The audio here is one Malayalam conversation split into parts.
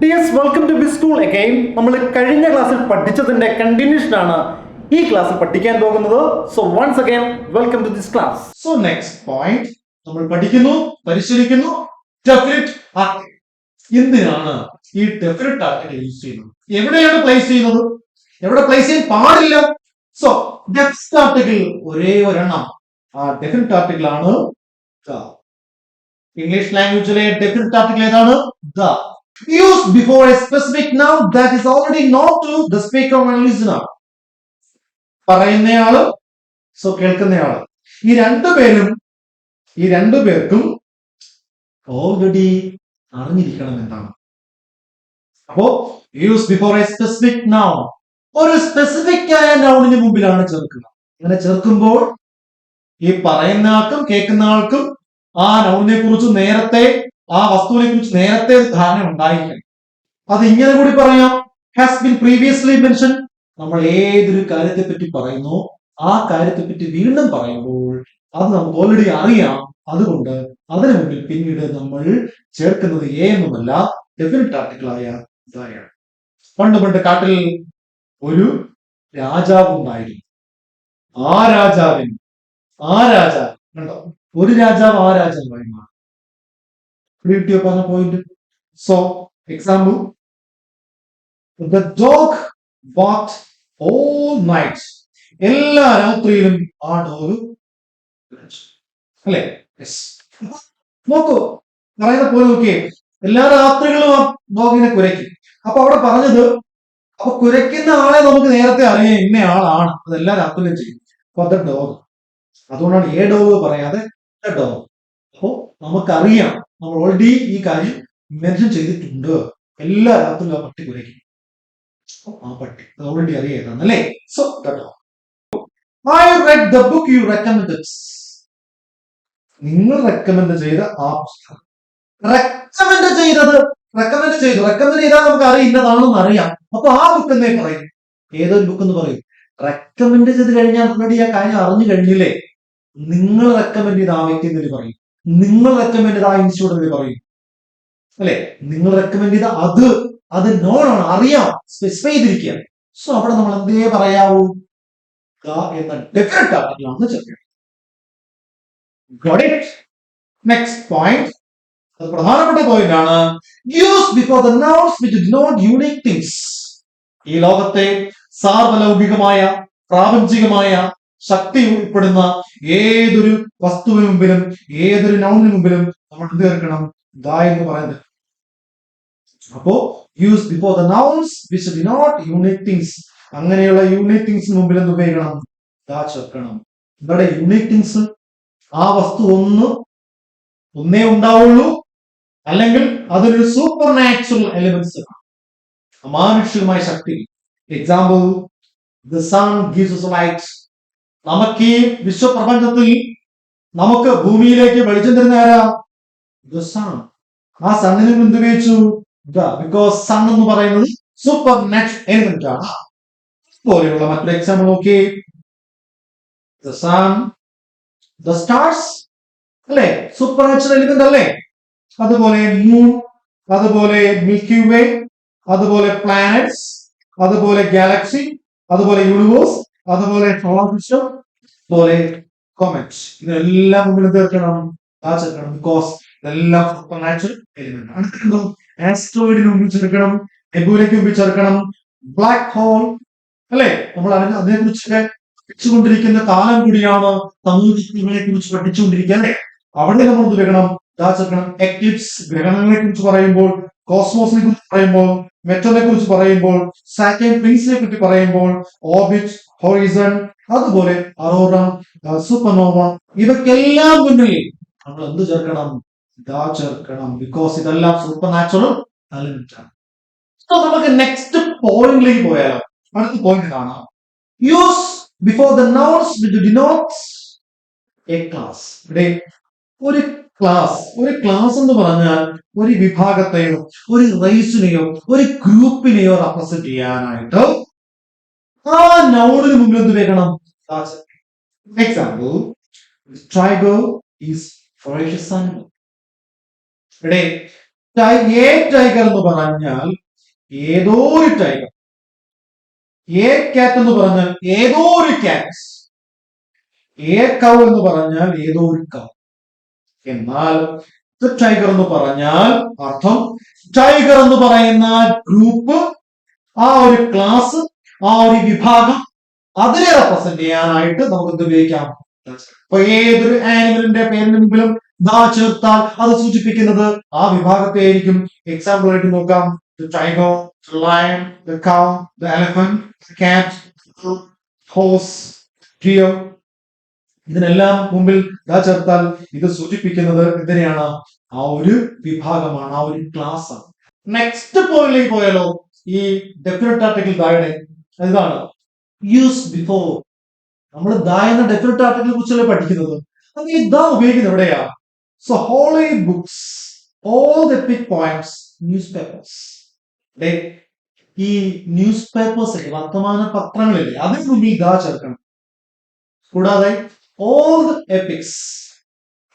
Dears, welcome to B school again. നമ്മൾ കഴിഞ്ഞ ക്ലാസ്സിൽ പഠിച്ചതിന്റെ കണ്ടിന്യൂഷൻ ആണ് ഈ ക്ലാസ്സിൽ പഠിക്കാൻ പോകുന്നത്. So once again welcome to this class. So next point നമ്മൾ പഠിക്കുന്നു, പരിശീലിക്കുന്നു ഡെഫിനിറ്റ് ആർട്ടിക്കിൾ. എന്തിനാണ് ഈ ഡെഫിനിറ്റ് ആർട്ടിക്കിൾ യൂസ് ചെയ്യുന്നത്? എവിടെയാണ് പ്ലേസ് ചെയ്യുന്നത്? എവിടെ പ്ലേസ് ചെയ്യാൻ പാടില്ല? സോ ഡെഫിനിറ്റ് ആർട്ടിക്കിൾ ഒരേ ഒരെണ്ണം, ആ ഡെഫിനിറ്റ് ആർട്ടിക്കിൾ ആണ് ദ. ഇംഗ്ലീഷ് ലാംഗ്വേജിലെ ഡെഫിനിറ്റ് ആർട്ടിക്കിൾ ഏതാണ്? The. Used before a specific noun that is already known to the speaker and listener. പറയുന്നയാളും സോ കേൾക്കുന്നയാളും, ഈ രണ്ടുപേർക്കും ഓൾറെഡി അറിഞ്ഞിരിക്കണം എന്താണ്. അപ്പോ use before a specific noun, ഒരു സ്പെസിഫിക് ആയ നൗണിന് മുമ്പിലാണ് ചേർക്കുക. അങ്ങനെ ചേർക്കുമ്പോൾ ഈ പറയുന്ന ആൾക്കും കേൾക്കുന്ന ആൾക്കും ആ നൗണിനെ കുറിച്ച് നേരത്തെ, ആ വസ്തുവിനെ കുറിച്ച് നേരത്തെ ധാരണ ഉണ്ടായിരിക്കണം. അത് ഇങ്ങനെ കൂടി പറയാം, ഹാസ് ബീൻ പ്രീവിയസ്ലി മെൻഷൻ. നമ്മൾ ഏതൊരു കാര്യത്തെ പറ്റി പറയുന്നു ആ കാര്യത്തെ പറ്റി വീണ്ടും പറയുമ്പോൾ അത് നമുക്ക് ഓൾറെഡി അറിയാം. അതുകൊണ്ട് അതിനു മുന്നിൽ പിന്നീട് നമ്മൾ ചേർക്കുന്നത് ഒന്നുമല്ല, ഡെഫിനിറ്റ് ആർട്ടിക്കിൾ ആയ ഇതായാണ്. പണ്ട് കാട്ടിൽ ഒരു രാജാവ് ഉണ്ടായിരുന്നു. ആ രാജാവ് കണ്ടോ, ഒരു രാജാവ് ആ രാജാവായി മാറി. കിട്ടിയോ പറഞ്ഞ point? So example, the dog barked all night. എല്ലാ രാത്രിയിലും ആ ഡോഗ് അല്ലെ? നോക്കൂ, പറയുന്ന പോലെ നോക്കിയേ, എല്ലാ രാത്രികളും ആ ഡോഗിനെ കുരയ്ക്കും. അപ്പൊ അവിടെ പറഞ്ഞത്, അപ്പൊ കുരയ്ക്കുന്ന ആളെ നമുക്ക് നേരത്തെ അറിയാം ഇന്ന ആളാണ്, അത് എല്ലാ രാത്രിയിലും ചെയ്യും. അപ്പൊ ദ ഡോഗ്, അതുകൊണ്ടാണ് എ ഡോഗ് പറയാതെ ദ ഡോഗ്. അപ്പോ നമുക്കറിയാം, നമ്മൾ ഓൾറെഡി ഈ കാര്യം മെൻഷൻ ചെയ്തിട്ടുണ്ട്. എല്ലാ രാത്രിയിലും ആ പട്ടി കുരയ്ക്കും. ആ പട്ടി ഓൾറെഡി അറിയാം അല്ലേ? So I read the book you recommended. നിങ്ങൾ റെക്കമെൻഡ് ചെയ്ത ആ പുസ്തകം. റെക്കമെൻഡ് ചെയ്താൽ നമുക്ക് അറിയാം ഇന്നതാണെന്ന് അറിയാം. അപ്പൊ ആ ബുക്ക് എന്നേ പറയും. ഏതൊരു ബുക്ക് എന്ന് പറയും? റെക്കമെൻഡ് ചെയ്ത് കഴിഞ്ഞാൽ ഓൾറെഡി ആ കാര്യം അറിഞ്ഞു കഴിഞ്ഞില്ലേ? നിങ്ങൾ റെക്കമെൻഡ് ചെയ്ത ആ വ്യക്തി എന്നൊരു പറയും, നിങ്ങൾ റെക്കമെൻഡ് ചെയ്ത ആ ഇൻസ്റ്റിറ്റ്യൂട്ട് എന്നൊരു പറയും അല്ലെ? നിങ്ങൾ റെക്കമെൻഡ് ചെയ്ത അത് നോൺ ആണ്, അറിയാം, സ്പെസിഫൈ ചെയ്തിരിക്കുക. സോ അവിടെ നമ്മൾ എന്തേ പറയാവൂ? എന്ന ഡെഫിനറ്റ് ആർട്ടിക്കിളാണ് ചേർക്കുന്നത്. Got it? Next point, അത് പ്രധാനപ്പെട്ട പോയിന്റ് ആണ്. Use before the nouns which denote unique things. ഈ ലോകത്തെ സാർവലൗകികമായ, പ്രാപഞ്ചികമായ ശക്തി ഉൾപ്പെടുന്ന ഏതൊരു വസ്തുവിന് മുമ്പിലും, ഏതൊരു നൗണിന് മുമ്പിലും നമ്മൾ എന്ത് ചേർക്കണം? ദ എന്ന് പറയുന്നത്. അപ്പോ use before the nouns which denote unique things. അങ്ങനെയുള്ള യൂണിക് തിങ്സിന് മുമ്പിൽ എന്ത് ഉപയോഗിക്കണം? ദ ചേർക്കണം. ഇവിടെ യൂണിക് തിങ്സ്, ആ വസ്തു ഒന്നേ ഉണ്ടാവുള്ളൂ, അല്ലെങ്കിൽ അതിലൊരു സൂപ്പർ നാച്ചുറൽ എലിമെന്റ്സ്, അമാനുഷികമായ ശക്തി. Example, the sun gives us light. നമുക്ക് ഈ വിശ്വപ്രപഞ്ചത്തിൽ നമുക്ക് ഭൂമിയിലേക്ക് വെളിച്ചം തരുന്ന ആരാ? The sun. ആ സണ്ണിന് എന്ത് ഉപയോഗിച്ചു? ബിക്കോസ് സൺ എന്ന് പറയുന്നത് സൂപ്പർ നാച്ചുറൽ എലിമെന്റ് ആണ്. പോലെയുള്ള മറ്റൊരു എക്സാമ്പിൾ നോക്കി, ദ സൺ, ദ സ്റ്റാർസ് അല്ലെ, സൂപ്പർ നാച്ചുറൽ എലിമെന്റ് അല്ലേ? അതുപോലെ മൂൺ, അതുപോലെ മിൽക്കി വേ, അതുപോലെ പ്ലാനറ്റ്സ്, അതുപോലെ ഗാലക്സി, അതുപോലെ യൂണിവേഴ്സ്, അതുപോലെ സോളാർ സിസ്റ്റം, പോലെ കോമറ്റ്സ്. ഇതെല്ലാം മുമ്പിൽ ചേർക്കണം, ചേർക്കണം, ബിക്കോസ് ഇതെല്ലാം സൂപ്പർ നാച്ചുറൽ എലിമെന്റ് ആണ്. ആസ്ട്രോയിഡിന് മുമ്പിൽ ചേർക്കണം, നെബുലയ്ക്ക് മുമ്പിൽ ചേർക്കണം, ബ്ലാക്ക് ഹോൾ അല്ലെ? നമ്മൾ അതിനെ കുറിച്ചൊക്കെ പഠിച്ചുകൊണ്ടിരിക്കുന്ന കാലം കൂടിയാണ് സമൂഹത്തിനെ കുറിച്ച് പഠിച്ചുകൊണ്ടിരിക്കുക അല്ലെ? അവിടെ നമ്മൾ എന്ത് വെക്കണം? ചേർക്കണം. എക്ലിപ്സ്, ഗ്രഹണങ്ങളെ കുറിച്ച് പറയുമ്പോൾ, കോസ്മോസിനെ കുറിച്ച് പറയുമ്പോൾ, മെറ്ററിനെ കുറിച്ച് പറയുമ്പോൾ, സാറ്റലൈറ്റ് റിംഗ്സിനെ പറ്റി പറയുമ്പോൾ, ഓർബിറ്റ്, ഹൊറൈസൺ, അതുപോലെ അറോറ, സൂപ്പർനോവ, ഇവയ്ക്കെല്ലാം മുന്നിൽ നമ്മൾ എന്ത് ചേർക്കണം? ദാ ചേർക്കണം, ബിക്കോസ് ഇതെല്ലാം സൂപ്പർ നാച്ചുറൽ എലിമെന്റ് ആണ്. നമുക്ക് നെക്സ്റ്റ് പോയിന്റിലേക്ക് പോയാലോ? അടുത്ത പോയിന്റ് കാണാം. Use before the nouns which denotes a class. ഇവിടെ ഒരു ക്ലാസ് എന്ന് പറഞ്ഞാൽ ഒരു വിഭാഗത്തെയോ, ഒരു റേസിനെയോ, ഒരു ഗ്രൂപ്പിനെയോ റെപ്രസെന്റ് ചെയ്യാനായിട്ട് ആ നൗണിന് മുമ്പിൽ എന്ത് വെക്കണം? Example, tiger is ferocious animal. ഇവിടെ എ ടൈഗർ എന്ന് പറഞ്ഞാൽ ഏതോ ഒരു ടൈഗർ, എ കാറ്റ് എന്ന് പറഞ്ഞാൽ ഏതോ ഒരു കാറ്റ്, എ കൗ എന്ന് പറഞ്ഞാൽ ഏതോ ഒരു കൗ. എന്നാൽ ടൈഗർ എന്ന് പറഞ്ഞാൽ അർത്ഥം ടൈഗർ എന്ന് പറയുന്ന ഗ്രൂപ്പ്, ആ ഒരു ക്ലാസ്, ആ ഒരു വിഭാഗം, അതിനെ റെപ്രസെന്റ് ചെയ്യാനായിട്ട് നമുക്ക് എന്ത് ഉപയോഗിക്കാം? അപ്പൊ ഏതൊരു ആനിമലിന്റെ പേരിന് മുമ്പിലും ദാ ചേർത്താൽ അത് സൂചിപ്പിക്കുന്നത് ആ വിഭാഗത്തെ ആയിരിക്കും. എക്സാമ്പിൾ ആയിട്ട് നോക്കാം, ടൈഗർ, ലയൺ, കൗ, എലഫന്റ്, കാറ്റ്, ഹോഴ്സ്, ഡിയർ. ഇതിനെല്ലാം മുമ്പിൽ ദാ ചേർത്താൽ ഇത് സൂചിപ്പിക്കുന്നത് എന്തിനെയാണ്? ആ ഒരു വിഭാഗമാണ്, ആ ഒരു ക്ലാസ് ആണ്. നെക്സ്റ്റ് പോയിന്റിലേക്ക് പോയാലോ? ഈ ഡെഫിനറ്റ് ആർട്ടിക്കിൾ ദായുടെ ഇതാണ് യൂസ് ബിഫോർ. നമ്മൾ ദാ എന്ന ഡെഫിനറ്റ് ആർട്ടിക്കിളിനെ കുറിച്ചല്ലേ പഠിക്കുന്നത്. അത് ഈ ദാ ഉപയോഗിക്കുന്നത് എവിടെയാ? So holy books, all the epic poems, newspapers. ഈ ന്യൂസ് പേപ്പേഴ്സ്, വർത്തമാന പത്രങ്ങളില്ലേ, അതിന് മുമ്പിൽ ദാ ചേർക്കണം. കൂടാതെ ഓൾ ദ എപ്പിക്സ്,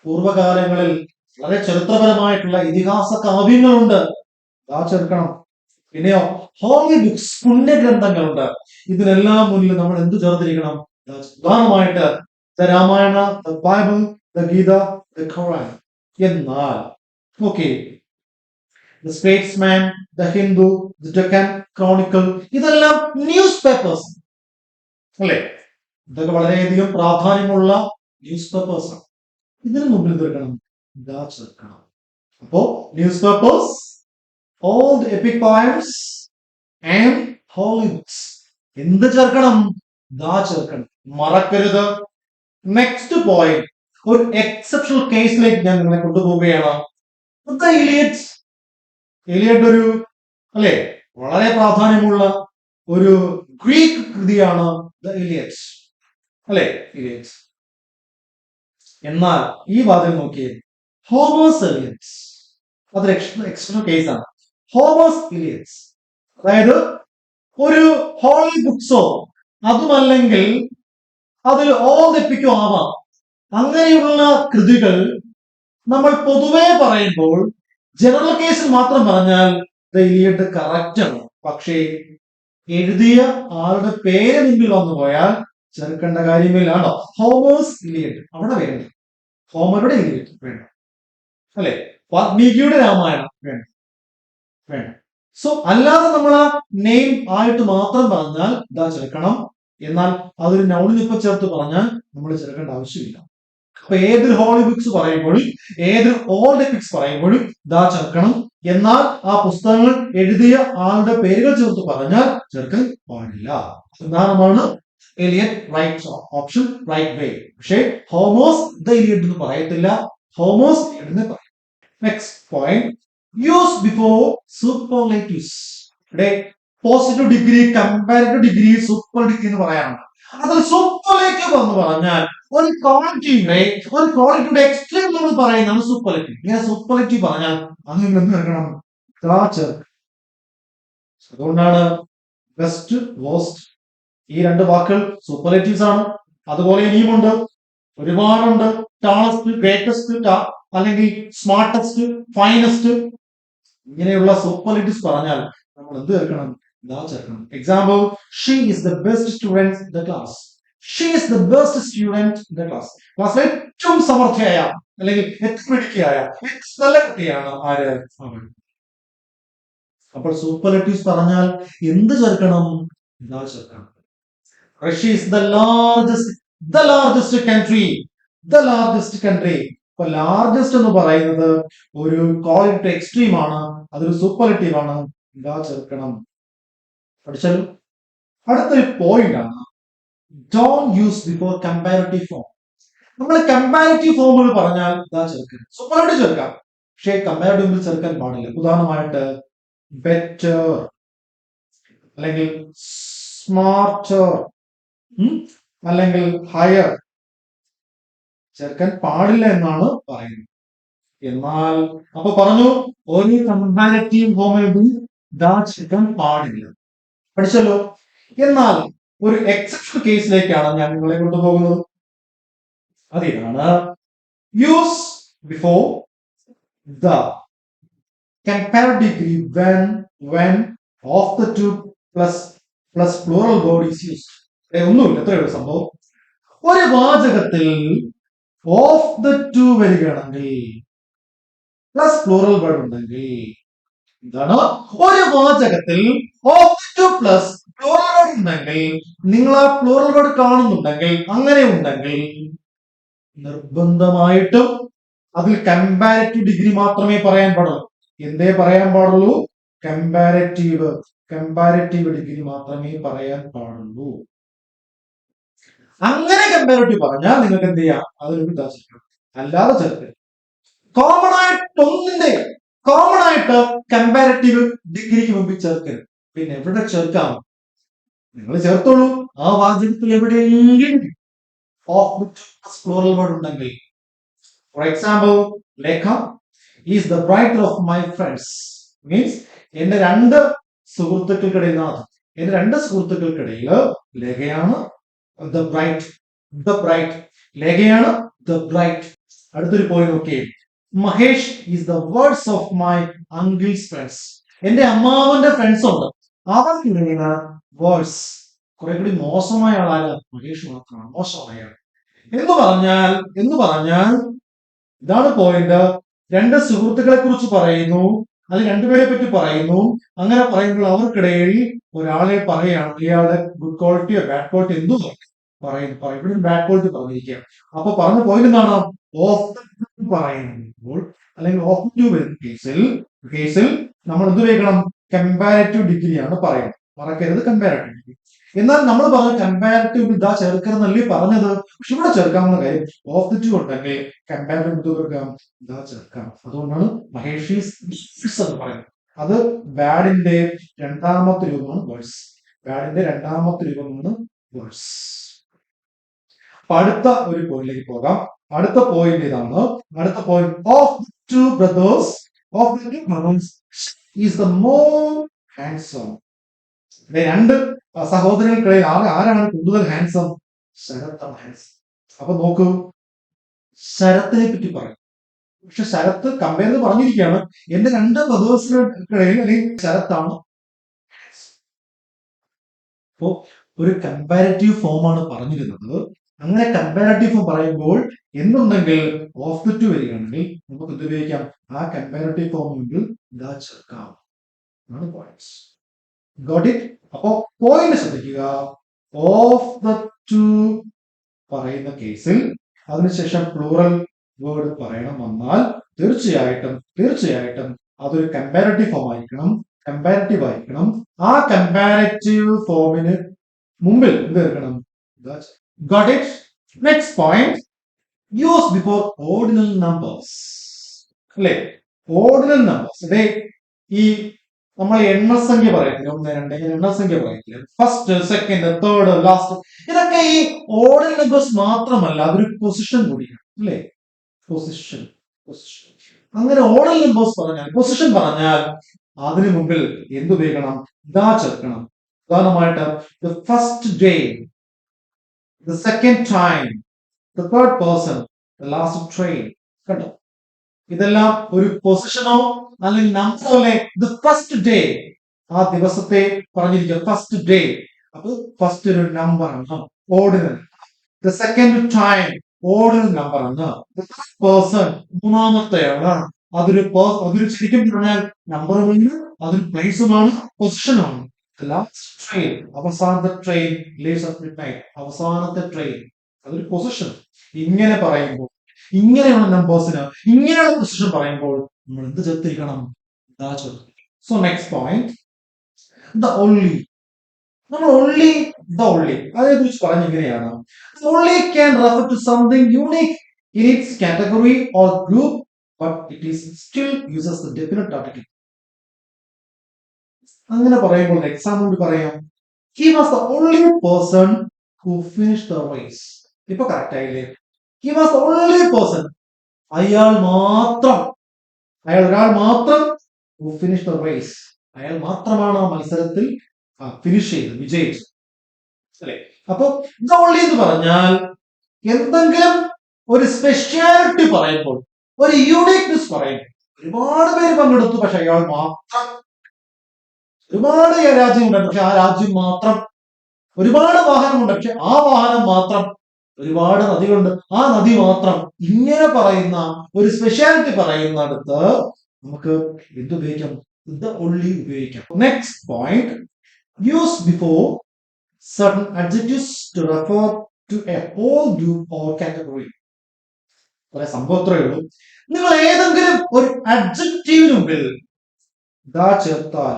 പൂർവകാലങ്ങളിൽ വളരെ ചരിത്രപരമായിട്ടുള്ള ഇതിഹാസ കാവ്യങ്ങളുണ്ട്, ദാ ചേർക്കണം. പിന്നെയോ ഹോളി ബുക്സ്, പുണ്യഗ്രന്ഥങ്ങളുണ്ട്. ഇതിനെല്ലാം മുന്നിൽ നമ്മൾ എന്ത് ചേർത്തിരിക്കണം? ഉദാഹരണമായിട്ട് the Ramayana, the Bible, the Gita, the Quran. എന്നാൽ okay, the Statesman, the Hindu, the Deccan Chronicle, ഇതെല്ലാം ന്യൂസ് പേപ്പേഴ്സ് അല്ലെ? ഇതൊക്കെ വളരെയധികം പ്രാധാന്യമുള്ള ന്യൂസ് പേപ്പേഴ്സ് ആണ്. ഇതിന് മുമ്പിൽ തീർക്കണം, ദാ ചേർക്കണം. അപ്പോ news papers, all the epic poems and holy books. എന്ത് ചേർക്കണം? ദാ ചേർക്കണം, മറക്കരുത്. നെക്സ്റ്റ് പോയിന്റ്, ഒരു എക്സെപ്ഷണൽ കേസിലേക്ക് ഞാൻ നിങ്ങളെ കൊണ്ടുപോവുകയാണ്. എലിയഡ് ഒരു അല്ലെ വളരെ പ്രാധാന്യമുള്ള ഒരു ഗ്രീക്ക് കൃതിയാണ് ദ ഇലിയഡ് അല്ലെ? ഇലിയഡ്. എന്നാൽ ഈ വാദം നോക്കിയേ, ഹോമേഴ്സ് എലിയഡ്സ് അതൊരു എക്സെപ്ഷണൽ കേസാണ്. ഹോമേഴ്സ് ഇലിയഡ്സ്, അതായത് ഒരു ഹോളി ബുക്സോ അതുമല്ലെങ്കിൽ അതിൽ ഓൾ എപ്പിക്കോ ആവാം. അങ്ങനെയുള്ള കൃതികൾ നമ്മൾ പൊതുവെ പറയുമ്പോൾ ജനറൽ കേസിൽ മാത്രം പറഞ്ഞാൽ ദ ഇലിയഡ് കറക്റ്റ് ആണ്. പക്ഷേ എഴുതിയ ആളുടെ പേര് മുമ്പിൽ വന്നു പോയാൽ ചേർക്കേണ്ട കാര്യമില്ലാണോ? ഹോമേഴ്സ് ഇലിയഡ് അവിടെ വേണ്ട, ഹോമറുടെ ഇലിയഡ് വേണ്ട അല്ലെ? വാൽമീകിയുടെ രാമായണം വേണ്ട, വേണ്ട. സോ അല്ലാതെ നമ്മൾ ആ നെയിം ആയിട്ട് മാത്രം പറഞ്ഞാൽ ഇതാ ചേർക്കണം. എന്നാൽ അതൊരു നൗണിൽ ഇപ്പൊ ചേർത്ത് പറഞ്ഞാൽ നമ്മൾ ചേർക്കേണ്ട ആവശ്യമില്ല. അപ്പൊ ഏതൊരു ഹോളി ബുക്സ് പറയുമ്പോഴും ഏതൊരു ഓൾഡ് എപ്പിക്സ് പറയുമ്പോഴും ഇതാ ചേർക്കണം. എന്നാൽ ആ പുസ്തകങ്ങൾ എഴുതിയ ആളുടെ പേരുകൾ ചേർത്ത് പറഞ്ഞാൽ ചേർക്കാൻ പാടില്ല. ഉദാഹരണമാണ് Iliad, right option, right way. പക്ഷേ ഹോമേഴ്സ് ദ ഇലിയഡ് എന്ന് പറയത്തില്ല, ഹോമേഴ്സ് എന്ന് പറയും. Next point, use before superlatives. ഇവിടെ positive degree, comparative degree, superlative എന്ന് പറയാറുണ്ട്. അതിൽ സൂപ്പർലേറ്റീവ് എന്ന് പറഞ്ഞാൽ ഒരു ക്വാളിറ്റിയുടെ എക്സ്ട്രീം നമ്മൾ പറയുന്നതാണ് സൂപ്പർലേറ്റീവ്. ഇങ്ങനെ സൂപ്പർലേറ്റീവ് പറഞ്ഞാൽ അത് നിങ്ങൾ എന്ത് എടുക്കണം? അതുകൊണ്ടാണ് ബെസ്റ്റ്, വേസ്റ്റ് ഈ രണ്ട് വാക്കുകൾ സൂപ്പർലേറ്റീവ്സ് ആണ്. അതുപോലെ ഇനിയുമുണ്ട്, ഒരുപാടുണ്ട്. ടാളസ്റ്റ്, ഗ്രേറ്റസ്റ്റ്, അല്ലെങ്കിൽ സ്മാർട്ടസ്റ്റ്, ഫൈനസ്റ്റ്, ഇങ്ങനെയുള്ള സൂപ്പർലേറ്റീവ്സ് പറഞ്ഞാൽ നമ്മൾ എന്ത് ചേർക്കണം? ദാ ചേർക്കണം. Example, she is the best student in the class. She is the best student in the class. ക്ലാസ്സിലെ ഏറ്റവും സമർത്ഥയായ അല്ലെങ്കിൽ ഏറ്റവും മിടുക്കിയായ നല്ല കുട്ടിയാണ് ആര്? അവൾ. അപ്പോൾ സൂപ്പർലേറ്റീവ്സ് പറഞ്ഞാൽ എന്ത് ചേർക്കണം? ദാ ചേർക്കണം. Russia is the largest country. The largest country. ഇപ്പൊ ലാർജസ്റ്റ് എന്ന് പറയുന്നത് ഒരു ക്വാളിറ്റി എക്സ്ട്രീം ആണ്, അതൊരു സൂപ്പർലേറ്റീവ് ആണ്, ഇതാ ചേർക്കണം. പഠിച്ചാലും അടുത്തൊരു പോയിന്റ് ആണ്, don't use before comparative form. നമ്മൾ കമ്പാരിറ്റീവ് ഫോമുകൾ പറഞ്ഞാൽ ഇതാ ചേർക്കണം. സൂപ്പർലേറ്റീവ് ചേർക്കാം, പക്ഷേ കമ്പാരിറ്റീവ് ചേർക്കാൻ പാടില്ല. ഉദാഹരണമായിട്ട് ബെറ്റർ അല്ലെങ്കിൽ സ്മാർട്ടർ അല്ലെങ്കിൽ ഹയർ ചേർക്കാൻ പാടില്ല എന്നാണ് പറയുന്നത്. എന്നാൽ അപ്പൊ പറഞ്ഞു ഒരു കമ്പാരിറ്റീവ് ഫോമിൽ ദാ ചേർക്കാൻ പാടില്ല. പഠിച്ചല്ലോ. എന്നാൽ ഒരു എക്സെപ്ഷൻ കേസിലേക്കാണ് ഞാൻ നിങ്ങളെ കൊണ്ടുപോകുന്നത്. അതിനാണ് use before the. comparative degree when of the two plus plural word is used. ഒന്നുമില്ല, എത്രയേ ഉള്ളൂ സംഭവം. ഒരു വാചകത്തിൽ ഓഫ് ദ ടു വരികയാണെങ്കിൽ പ്ലസ് പ്ലൂറൽ വേർഡ് ഉണ്ടെങ്കിൽ എന്താണ്, ഒരു വാചകത്തിൽ of the two plus plural word ഉണ്ടെങ്കിൽ, നിങ്ങൾ ആ പ്ലൂറൽ വേർഡ് കാണുന്നുണ്ടെങ്കിൽ, അങ്ങനെ ഉണ്ടെങ്കിൽ നിർബന്ധമായിട്ടും അതിൽ കമ്പാരറ്റീവ് ഡിഗ്രി മാത്രമേ പറയാൻ പാടുള്ളൂ. എന്തേ പറയാൻ പാടുള്ളൂ? കമ്പാരറ്റീവ് ഡിഗ്രി മാത്രമേ പറയാൻ പാടുള്ളൂ. അങ്ങനെ കമ്പാരറ്റീവ് പറഞ്ഞാൽ നിങ്ങൾക്ക് എന്ത് ചെയ്യാം? അതിലൊരു ഇതാ ചേർക്കണം, അല്ലാതെ ചേർക്കരുത്. കോമൺ ആയിട്ട് കമ്പാരറ്റീവ് ഡിഗ്രിക്ക് മുമ്പിൽ ചേർക്കരുത്. പിന്നെ എവിടെ ചേർക്കാം? നിങ്ങൾ ചേർത്തോളൂ ആ വാചകത്തിൽ എവിടെയെങ്കിലും ഓഫ് പ്ലൂറൽ വേർഡ് ഉണ്ടെങ്കിൽ. For example, Lekha is the brighter of my friends means എന്റെ രണ്ട് സുഹൃത്തുക്കൾക്കിടയിൽ ലേഖയാണ് ദ ബ്രൈറ്റ്. ലേഖയാണ് ദ ബ്രൈറ്റ്. അടുത്തൊരു പോയിന്റ് നോക്കിയേ. Mahesh is the words of my uncle's friends. എന്റെ അമ്മാവന്റെ ഫ്രണ്ട്സ് ഉണ്ട്, അവർക്കിടയിലാണ് വേർഡ്സ്. കുറെ കൂടി മോശമായ ആളാണ് മഹേഷ്, മാത്രമാണ് മോശമായ ആൾ. എന്ന് പറഞ്ഞാൽ ഇതാണ് പോയിന്റ്. രണ്ട് സുഹൃത്തുക്കളെ കുറിച്ച് പറയുന്നു, അല്ലെങ്കിൽ രണ്ടുപേരെ പറ്റി പറയുന്നു. അങ്ങനെ പറയുമ്പോൾ അവർക്കിടയിൽ ഒരാളെ പറയുകയാണ്, ഇയാളുടെ ഗുഡ് ക്വാളിറ്റിയോ ബാഡ് ക്വാളിറ്റി എന്തോ പറയുന്നു. ഇവിടെ ബാഡ് ക്വാളിറ്റി പറഞ്ഞിരിക്കുക. അപ്പൊ പറഞ്ഞ പോയിന്റ് എന്താണ്? ഓഫ് പറയുമ്പോൾ അല്ലെങ്കിൽ ഓഫ് ടു വരുന്ന കേസിൽ നമ്മൾ എന്ത് ഉപയോഗിക്കണം? കമ്പാരറ്റീവ് ഡിഗ്രിയാണ് പറയുന്നത്. മറക്കരുത്, കമ്പാരറ്റീവ് ഡിഗ്രി. എന്നാൽ നമ്മൾ പറഞ്ഞ കമ്പാരറ്റീവ് ഇതാ ചേർക്കരുന്നല്ലേ പറഞ്ഞത്. പക്ഷെ ഇവിടെ ചേർക്കാവുന്ന കാര്യം ഓഫ് ദ ടു ഉണ്ടെങ്കിൽ കമ്പാരറ്റീവ് ഇത് ചേർക്കാം, ഇതാ ചേർക്കാം. അതുകൊണ്ടാണ് മഹേഷ് എന്ന് പറയുന്നത്. അത് ബാഡിന്റെ രണ്ടാമത്തെ രൂപമാണ് വേഴ്സ്. അപ്പൊ അടുത്ത ഒരു പോയിന്റിലേക്ക് പോകാം. അടുത്ത പോയിന്റ് ഇതാണ്. Of two brothers is the more handsome. രണ്ട് സഹോദരങ്ങൾക്കിടയിൽ ആരാണ് കൂടുതൽ ഹാൻഡ്സം? ശരത്താണ് ഹാൻഡ്സം. അപ്പൊ നോക്കൂ, ശരത്തിനെ പറ്റി പറയും. പക്ഷെ ശരത്ത് കമ്പയർ ചെയ്ത് പറഞ്ഞിരിക്കുകയാണ് എന്റെ രണ്ട് ബ്രദേഴ്സിനിടയിൽ അല്ലെങ്കിൽ ശരത്താണ്. അപ്പോ ഒരു കമ്പാരറ്റീവ് ഫോമാണ് പറഞ്ഞിരുന്നത്. അങ്ങനെ കമ്പാരറ്റീവ് ഫോം പറയുമ്പോൾ എന്തുണ്ടെങ്കിൽ ഓഫ് ദ ടു വരികയാണെങ്കിൽ നമുക്ക് എന്ത് ഉപയോഗിക്കാം? ആ കമ്പാരറ്റീവ് ഫോം മുമ്പിൽ ഇതാ ചേർക്കാം. പോയിന്റ്സ്. Got it? അപ്പോ പോയിന്റ് ശ്രദ്ധിക്കുക. ഓഫ് ദ ടു പറയുന്ന കേസിൽ അതിനുശേഷം പ്ലൂറൽ വേർഡ് പറയണം വന്നാൽ തീർച്ചയായിട്ടും അതൊരു കമ്പാരറ്റീവ് ഫോം ആയിരിക്കണം. ആ കമ്പാരറ്റീവ് ഫോമിന് മുമ്പിൽ എന്ത് ചേർക്കണം? Got it? Next point, use before ordinal numbers. അല്ലെ, ഓർഡിനൽ നമ്പേഴ്സ്. അതെ, ഈ നമ്മൾ എണ്ണസംഖ്യ പറയത്തില്ല, 1 2 ഇങ്ങനെ എണ്ണസംഖ്യ പറയത്തില്ല. ഫസ്റ്റ്, സെക്കൻഡ്, തേർഡ്, ലാസ്റ്റ്, ഇതൊക്കെ ഈ ഓർഡിനൽ നമ്പേഴ്സ് മാത്രമല്ല, അതൊരു പൊസിഷൻ കൂടിയാണ്. അല്ലെ, പൊസിഷൻ. അങ്ങനെ ഓർഡിനൽ നമ്പേഴ്സ് പറഞ്ഞാൽ, പൊസിഷൻ പറഞ്ഞാൽ അതിനു മുമ്പിൽ എന്തുപയോഗിക്കണം? ഇതാ ചേർക്കണം. ഉദാഹരണമായിട്ട് the first day, the second time, the third person, the last train. കണ്ടോ? ഇതെല്ലാം ഒരു പൊസിഷനോ അല്ലെങ്കിൽ നമ്പറോ അല്ലെ. ദ ഫസ്റ്റ് ഡേ, ആ ദിവസത്തെ പറഞ്ഞിരിക്കുക, ഫസ്റ്റ് ഡേ. അപ്പൊ ഫസ്റ്റ് ഒരു നമ്പർ ആണ്, ordinal. The second time, ordinal number ആണ്. ദ തേർഡ് പേഴ്സൺ, മൂന്നാമത്തെയാണ്. അതൊരു ശരിക്കും പറഞ്ഞാൽ നമ്പർ അതൊരു പ്ലേസുമാണ്, പൊസിഷനാണ്. ലാസ്റ്റ് ട്രെയിൻ, അവസാനത്തെ ട്രെയിൻ, ലീവ്സ് അറ്റ് മിഡ്നൈറ്റ്, അവസാനത്തെ ട്രെയിൻ, അതൊരു പൊസിഷൻ. ഇങ്ങനെ പറയുമ്പോൾ, ഇങ്ങനെയുള്ള നമ്പേഴ്സിന് ഇങ്ങനെയുള്ള പൊസിഷൻ പറയുമ്പോൾ നമ്മൾ എന്ത് ചേർത്തിരിക്കണം? So next point, the only. നമ്മൾ ദ ഓൺലി അതിനെ കുറിച്ച് പറഞ്ഞ ഇങ്ങനെയാണ്. Only can refer to something unique in it's category or group, but it is still uses the definite article. അങ്ങനെ പറയുമ്പോൾ എക്സാമ്പിൾ കൂടി പറയാം. He was the only person who finished the race. ഇപ്പൊ കറക്റ്റ് ആയില്ലേ? He was the only person, ഒരാൾ മാത്രം ഹു ഫിനിഷ്ഡ് ദ റേസ്, അയാൾ മാത്രമാണ് ആ മത്സരത്തിൽ ഫിനിഷ് ചെയ്ത് വിജയിച്ചത്. അല്ലെ? അപ്പൊ ദ ഓൺലി എന്ന് പറഞ്ഞാൽ എന്തെങ്കിലും ഒരു സ്പെഷ്യാലിറ്റി പറയുമ്പോൾ, ഒരു യൂണിക്നെസ് പറയുമ്പോൾ, ഒരുപാട് പേര് പങ്കെടുത്തു, പക്ഷെ അയാൾ മാത്രം, ഒരുപാട് രാജ്യമുണ്ട് പക്ഷെ ആ രാജ്യം മാത്രം, ഒരുപാട് വാഹനമുണ്ട് പക്ഷെ ആ വാഹനം മാത്രം, ഒരുപാട് നദികളുണ്ട് ആ നദി മാത്രം. ഇങ്ങനെ പറയുന്ന ഒരു സ്പെഷ്യാലിറ്റി പറയുന്നിടത്ത് നമുക്ക് എന്തുപയോഗിക്കാം? ദ ഒൺലി ഉപയോഗിക്കാം. Next point, use before certain adjectives to refer to a whole group or category. കുറെ സംഭവത്രേ ഉള്ളൂ. നിങ്ങൾ ഏതെങ്കിലും ഒരു അഡ്ജക്റ്റീവിന് മുമ്പിൽ ദാ ചേർത്താൽ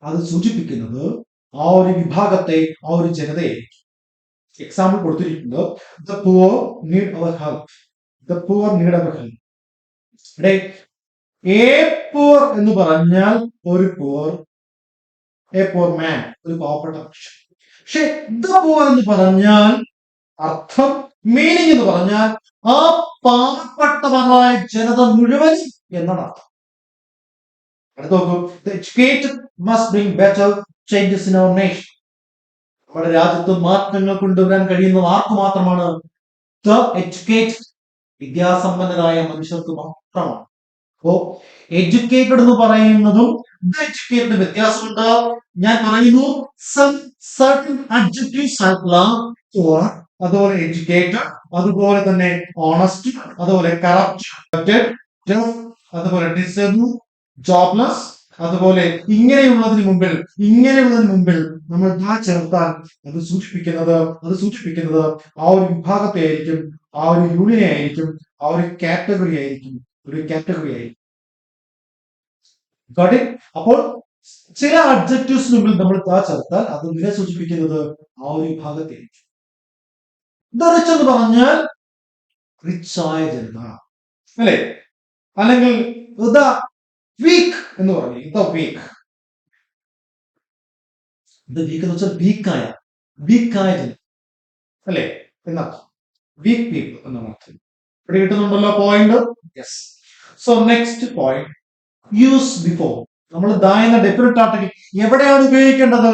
അത് സൂചിപ്പിക്കുന്നത് ആ ഒരു വിഭാഗത്തെ, ആ ഒരു ജനതയെ. എക്സാമ്പിൾ കൊടുത്തിരിക്കുന്നത് the poor need our help. The poor need our help. ഇവിടെ എ പുവർ എന്ന് പറഞ്ഞാൽ ഒരു പുവർ, എ പുവർ മാൻ, ഒരു പാവപ്പെട്ട മനുഷ്യൻ. പക്ഷെ ദ പുവർ എന്ന് പറഞ്ഞാൽ അർത്ഥം, മീനിങ് എന്ന് പറഞ്ഞാൽ ആ പാവപ്പെട്ടവരായ ജനത മുഴുവൻ എന്നാണ് അർത്ഥം. അടുത്ത് നോക്കൂ, the educated must bring better changes in our nation. നമ്മുടെ രാജ്യത്ത് മാറ്റങ്ങൾ കൊണ്ടുവരാൻ കഴിയുന്നത് ആർക്ക് മാത്രമാണ്? the educated, വിദ്യാസമ്പന്നരായ മനുഷ്യർക്ക് മാത്രമാണ്. അപ്പോ എഡ്യൂക്കേറ്റഡ് എന്ന് പറയുന്നതും the educated വ്യത്യാസമുണ്ട്. ഞാൻ പറയുന്നു some certain adjectives ആയിട്ടുള്ള അതുപോലെ എഡ്യൂക്കേറ്റഡ്, അതുപോലെ തന്നെ ഓണസ്റ്റ്, അതുപോലെ കറപ്റ്റ്, അതുപോലെ ഡിസേബിൾ, ജോബ്ലെസ്, അതുപോലെ ഇങ്ങനെയുള്ളതിന് മുമ്പിൽ നമ്മൾ ദാ ചേർത്താൽ അത് സൂചിപ്പിക്കുന്നത് ആ ഒരു വിഭാഗത്തെ ആയിരിക്കും, ആ ഒരു യൂണിയനെ ആയിരിക്കും, ആ ഒരു കാറ്റഗറി ആയിരിക്കും. അപ്പോൾ ചില അഡ്ജക്റ്റീവ്സിന് മുമ്പിൽ നമ്മൾ ദാ ചേർത്താൽ അത് ഇതിനെ സൂചിപ്പിക്കുന്നത് ആ ഒരു വിഭാഗത്തെ ആയിരിക്കും. ദ റിച്ച് എന്ന് പറഞ്ഞാൽ റിച്ചായ ജനത, അല്ലെ? അല്ലെങ്കിൽ ദ വീക്ക് എന്ന് പറഞ്ഞു, ദ വീക്ക് എന്ന് വെച്ചാൽ വീക്കായ ജനത, അല്ലെ? എന്നർത്ഥം, വീക്ക് പീപ്പിൾ എന്നാണ് അർത്ഥം. ഇവിടെ കിട്ടുന്നുണ്ടല്ലോ point. Yes. So next point, use before. നമ്മൾ ദാ എന്ന ഡെഫിനിറ്റ് ആർട്ടിക്കിൾ എവിടെയാണ് ഉപയോഗിക്കേണ്ടത്?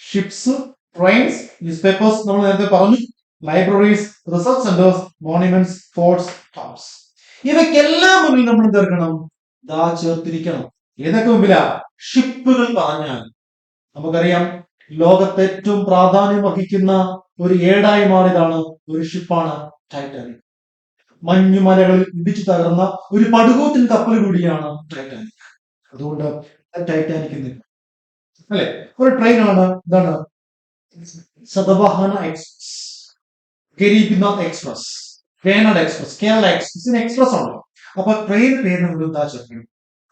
ഷിപ്സ്, ട്രെയിൻസ്, ന്യൂസ് പേപ്പേഴ്സ്, നമ്മൾ നേരത്തെ പറഞ്ഞു, libraries, research centres, monuments, forts, towns. ഇവയ്ക്കെല്ലാം മുന്നിൽ നമ്മൾ ചേർക്കണം, ദാ ചേർത്തിരിക്കണം. ഏതൊക്കെ മുമ്പിലാ? ഷിപ്പുകൾ പറഞ്ഞാൽ നമുക്കറിയാം ലോകത്ത് ഏറ്റവും പ്രാധാന്യം വഹിക്കുന്ന ഒരു ഏടായി മാറിയതാണ് ഒരു ഷിപ്പാണ് ടൈറ്റാനിക്. മഞ്ഞുമലകളിൽ ഇടിച്ചു തകർന്ന ഒരു പടുകൂറ്റൻ കപ്പൽ കൂടിയാണ് ടൈറ്റാനിക്. അതുകൊണ്ട് ടൈറ്റാനിക് അല്ലെ? ഒരു ട്രെയിനാണ്, ഇതാണ് Satavahana express, Garibnath express, Venad express, Kerala express, ഇതിന് എക്സ്പ്രസ് ഉണ്ട്. അപ്പൊ ട്രെയിൻ പേര് നമ്മൾ എന്താ ചേർക്കണം?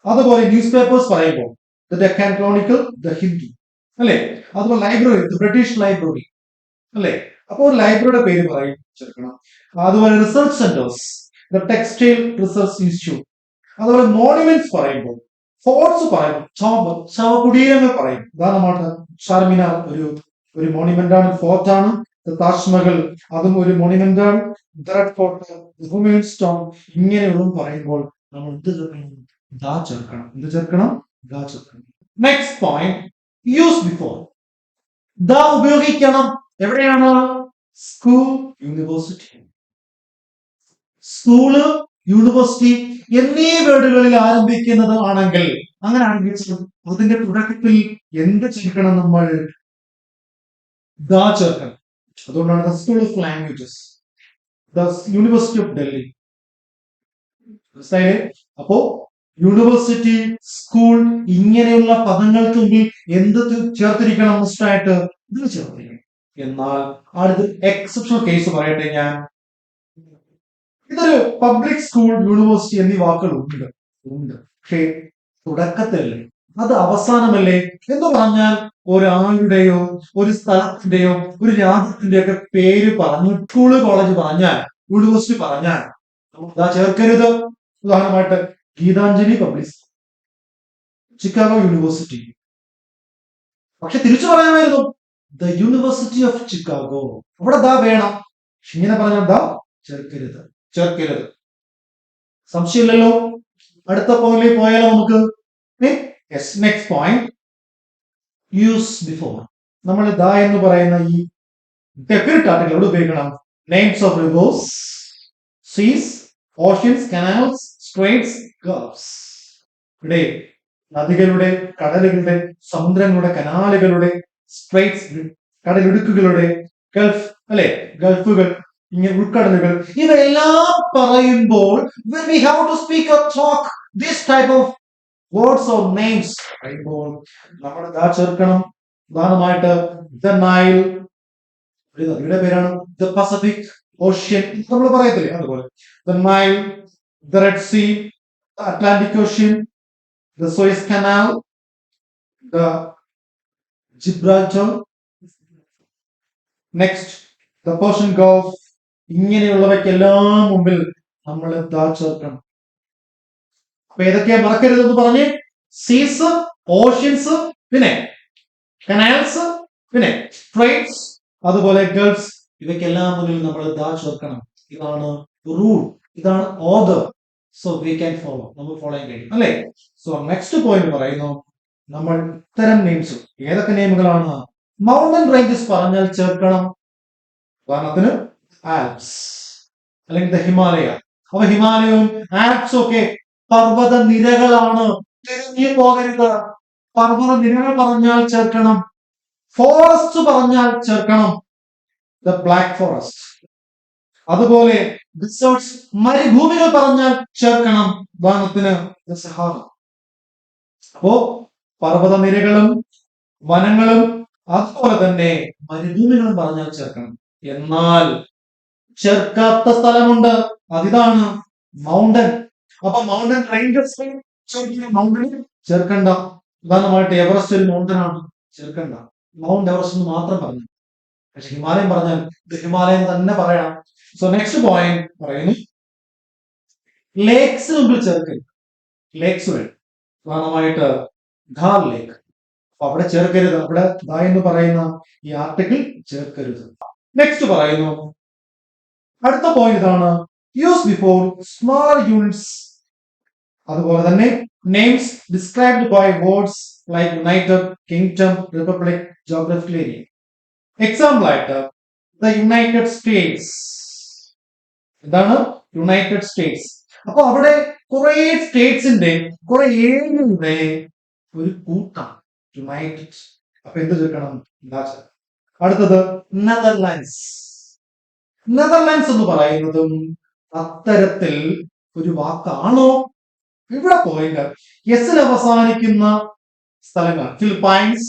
അതുപോലെ ന്യൂസ് പേപ്പേഴ്സ് പറയുമ്പോൾ the Deccan Chronicle, the Hindu, അല്ലെ? അതുപോലെ ലൈബ്രറി, ബ്രിട്ടീഷ് ലൈബ്രറി, അല്ലെ? അപ്പോൾ ഒരു ലൈബ്രറിയുടെ പേര് പറയും, ചേർക്കണം. അതുപോലെ research centres, the textile research institute. അതുപോലെ മോണുമെന്റ്സ് പറയുമ്പോൾ, ഫോർട്സ് പറയുമ്പോൾ, ശവകുടീരങ്ങൾ പറയും. ഉദാഹരണമായിട്ട് ചാർമിനാർ ഒരു മോണുമെന്റ് ആണ്, ഫോർട്ട് ആണ്. താജ്മഹൽ അതും ഒരു മോണുമെന്റ് ആണ്. റെഡ് ഫോർട്ട്, ഹുമയൂൺ സ്റ്റോൺ, ഇങ്ങനെയുള്ളതും പറയുമ്പോൾ നമ്മൾ എന്ത് ചേർക്കണം? ദാ ചേർക്കണം. എന്ത് ചേർക്കണം? ദാ ചേർക്കണം. Next point, use before. ദാ ഉപയോഗിക്കണം എവിടെയാണ്? School, university. സ്കൂള്, യൂണിവേഴ്സിറ്റി എന്നീ വേർഡുകളിൽ ആരംഭിക്കുന്നത് ആണെങ്കിൽ, അങ്ങനെ ആണെങ്കിൽ അതിന്റെ തുടക്കത്തിൽ എന്ത് ചേർക്കണം? നമ്മൾ ദാ ചേർക്കണം. അതുകൊണ്ടാണ് the school of languages, the university of Delhi. അപ്പോ യൂണിവേഴ്സിറ്റി, സ്കൂൾ ഇങ്ങനെയുള്ള പദങ്ങൾക്ക് മുമ്പിൽ എന്ത് ചേർത്തിരിക്കണം? മസ്റ്റായിട്ട് ഇത് ചേർത്തിരിക്കണം. എന്നാൽ അടുത്ത എക്സെപ്ഷണൽ കേസ് പറയട്ടെ ഞാൻ. ഇതൊരു പബ്ലിക് സ്കൂൾ, യൂണിവേഴ്സിറ്റി എന്നീ വാക്കുകൾ ഉണ്ട്. പക്ഷേ തുടക്കത്തിൽ, അത് അവസാനമല്ലേ എന്ന് പറഞ്ഞാൽ ഒരാളുടെയോ ഒരു സ്ഥലത്തിന്റെയോ ഒരു രാജ്യത്തിന്റെയോ ഒക്കെ പേര് പറഞ്ഞു സ്കൂള്, കോളേജ് പറഞ്ഞാൽ, യൂണിവേഴ്സിറ്റി പറഞ്ഞാൽ നമ്മൾ ചേർക്കരുത്. ഉദാഹരണമായിട്ട് ഗീതാഞ്ജലി പബ്ലിക്, ചിക്കാഗോ യൂണിവേഴ്സിറ്റി. പക്ഷെ തിരിച്ചു പറയാമായിരുന്നു ദ യൂണിവേഴ്സിറ്റി ഓഫ് ചിക്കാഗോ. അവിടെ ദാ വേണം. ഇങ്ങനെ പറഞ്ഞാൽ ദാ ചേർക്കരുത്. സംശയമില്ലല്ലോ. അടുത്ത പോയിന്റിലേക്ക് പോയാലോ നമുക്ക്? Next point, use before. നമ്മൾ ദാ എന്ന് പറയുന്ന ഈ ഡെഫിനിറ്റ് ആർട്ടിക്കിൾ എവിടെ ഉപയോഗിക്കണം? നെയിംസ് ഓഫ് റിവേഴ്സ്, സീസ്, ഓഷ്യൻസ്, കനാൽസ്, സ്ട്രെയിറ്റ്സ്, ഗൾഫ്സ്. ഇവിടെ നദികളുടെ, കടലുകളുടെ, സമുദ്രങ്ങളുടെ, കനാലുകളുടെ, സ്ട്രൈറ്റ്സ്, കടലിടുക്കുകളുടെ, ഗൾഫ് അല്ലെ, ഗൾഫുകൾ, ഇങ്ങനെ ഉൾക്കടലുകൾ, ഇവയെല്ലാം പറയുമ്പോൾ when we have to speak or talk this type of words or names പറയുമ്പോൾ നമ്മൾ ഇതാ ചേർക്കണം. ഉദാഹരണമായിട്ട് ദ നൈൽ, ഒരു നദിയുടെ പേരാണ്. ദ പസഫിക് ഓഷ്യൻ നമ്മൾ പറയത്തില്ലേ, അതുപോലെ the Nile, the Red Sea, the Atlantic Ocean, the Suez Canal, the Gibraltar, next the Persian Gulf. ഇങ്ങനെയുള്ളവയ്ക്കെല്ലാം മുമ്പിൽ നമ്മൾ ദാ ചേർക്കണം. അപ്പൊ ഏതൊക്കെയാ മറക്കരുതെന്ന് പറഞ്ഞ്? സീസ്, ഓഷ്യൻസ്, പിന്നെ കനാൽസ്, പിന്നെ സ്ട്രൈറ്റ്സ്, അതുപോലെ ഗൾഫ്സ്, ഇവയ്ക്കെല്ലാം മുന്നിൽ നമ്മൾ ദാ ചേർക്കണം. ഇതാണ് റൂൾ, ഇതാണ് order. So we can follow, നമുക്ക് ഫോളോ ചെയ്യാൻ കഴിയും അല്ലെ. സോ നെക്സ്റ്റ് പോയിന്റ് പറയുന്നു, നമ്മൾ ഇത്തരം നെയിംസ്, ഏതൊക്കെ നെയിമുകളാണ്? മൗണ്ടൻ റേഞ്ചസ് പറഞ്ഞാൽ ചേർക്കണം. ഉദാഹരണത്തിന് ആൽപ്സ് അല്ലെങ്കിൽ ഹിമാലയ. അപ്പൊ ഹിമാലയവും ആൽപ്സും ഒക്കെ പർവ്വത നിരകളാണ്, തിരിഞ്ഞു പോകരുത്. പർവ്വത നിരകൾ പറഞ്ഞാൽ ചേർക്കണം. ഫോറസ്റ്റ് പറഞ്ഞാൽ ചേർക്കണം, ദ ബ്ലാക്ക് ഫോറസ്റ്റ്. അതുപോലെ ഡിസേർട്സ്, മരുഭൂമികൾ പറഞ്ഞാൽ ചേർക്കണം. ഉദാഹരണത്തിന് ദ സഹാറ. അപ്പോ പർവ്വത നിരകളും വനങ്ങളും അതുപോലെ തന്നെ മരുഭൂമികളും പറഞ്ഞാൽ ചേർക്കണം. എന്നാൽ ചേർക്കാത്ത സ്ഥലമുണ്ട്, അതിതാണ് മൗണ്ടൻ. അപ്പൊ മൗണ്ടൻ റേഞ്ചസ് മൗണ്ടൻ ചേർക്കണ്ട. ഉദാഹരണമായിട്ട് എവറസ്റ്റ് ഒരു മൗണ്ടൻ ആണ്, ചേർക്കണ്ട. മൗണ്ട് എവറസ്റ്റ് എന്ന് മാത്രം പറഞ്ഞു. പക്ഷെ ഹിമാലയം പറഞ്ഞാൽ ഇത് ഹിമാലയം തന്നെ പറയണം. സോ നെക്സ്റ്റ് പോയിന്റ് പറയുന്നു, ലേക്സ് മുമ്പിൽ ചേർക്കരുത്. ലേക്സുകൾ ഉദാഹരണമായിട്ട് ഖാൽ ലേക്ക്, അപ്പൊ അവിടെ ചേർക്കരുത്. അവിടെ ദാ എന്ന് പറയുന്ന ഈ ആർട്ടിക്കിൾ ചേർക്കരുത്. നെക്സ്റ്റ് പറയുന്നു, അടുത്ത പോയിന്റ് ഇതാണ്, യൂസ് ബിഫോർ സ്മാൾ യൂണിറ്റ്സ്. അതുപോലെ തന്നെ names described by words like United Kingdom, republic, geographical area. Example ആയിട്ട് ദ യുണൈറ്റഡ് സ്റ്റേറ്റ്സ്. എന്താണ് യുണൈറ്റഡ് സ്റ്റേറ്റ്സ്? അപ്പൊ അവിടെ കുറെ സ്റ്റേറ്റ്സിന്റെ, കുറെ ഏരിയയുടെ ഒരു കൂട്ടം, യുണൈറ്റഡ്. അപ്പൊ എന്ത് ചേർക്കണം? അടുത്തത് നെതർലാൻഡ്സ്. നെതർലാൻഡ്സ് എന്ന് പറയുന്നതും അത്തരത്തിൽ ഒരു വാക്കാണോ? ഇവിടെ പോയിന്റ് എസിൽ അവസാനിക്കുന്ന സ്ഥലങ്ങൾ, ഫിലിപ്പൈൻസ്,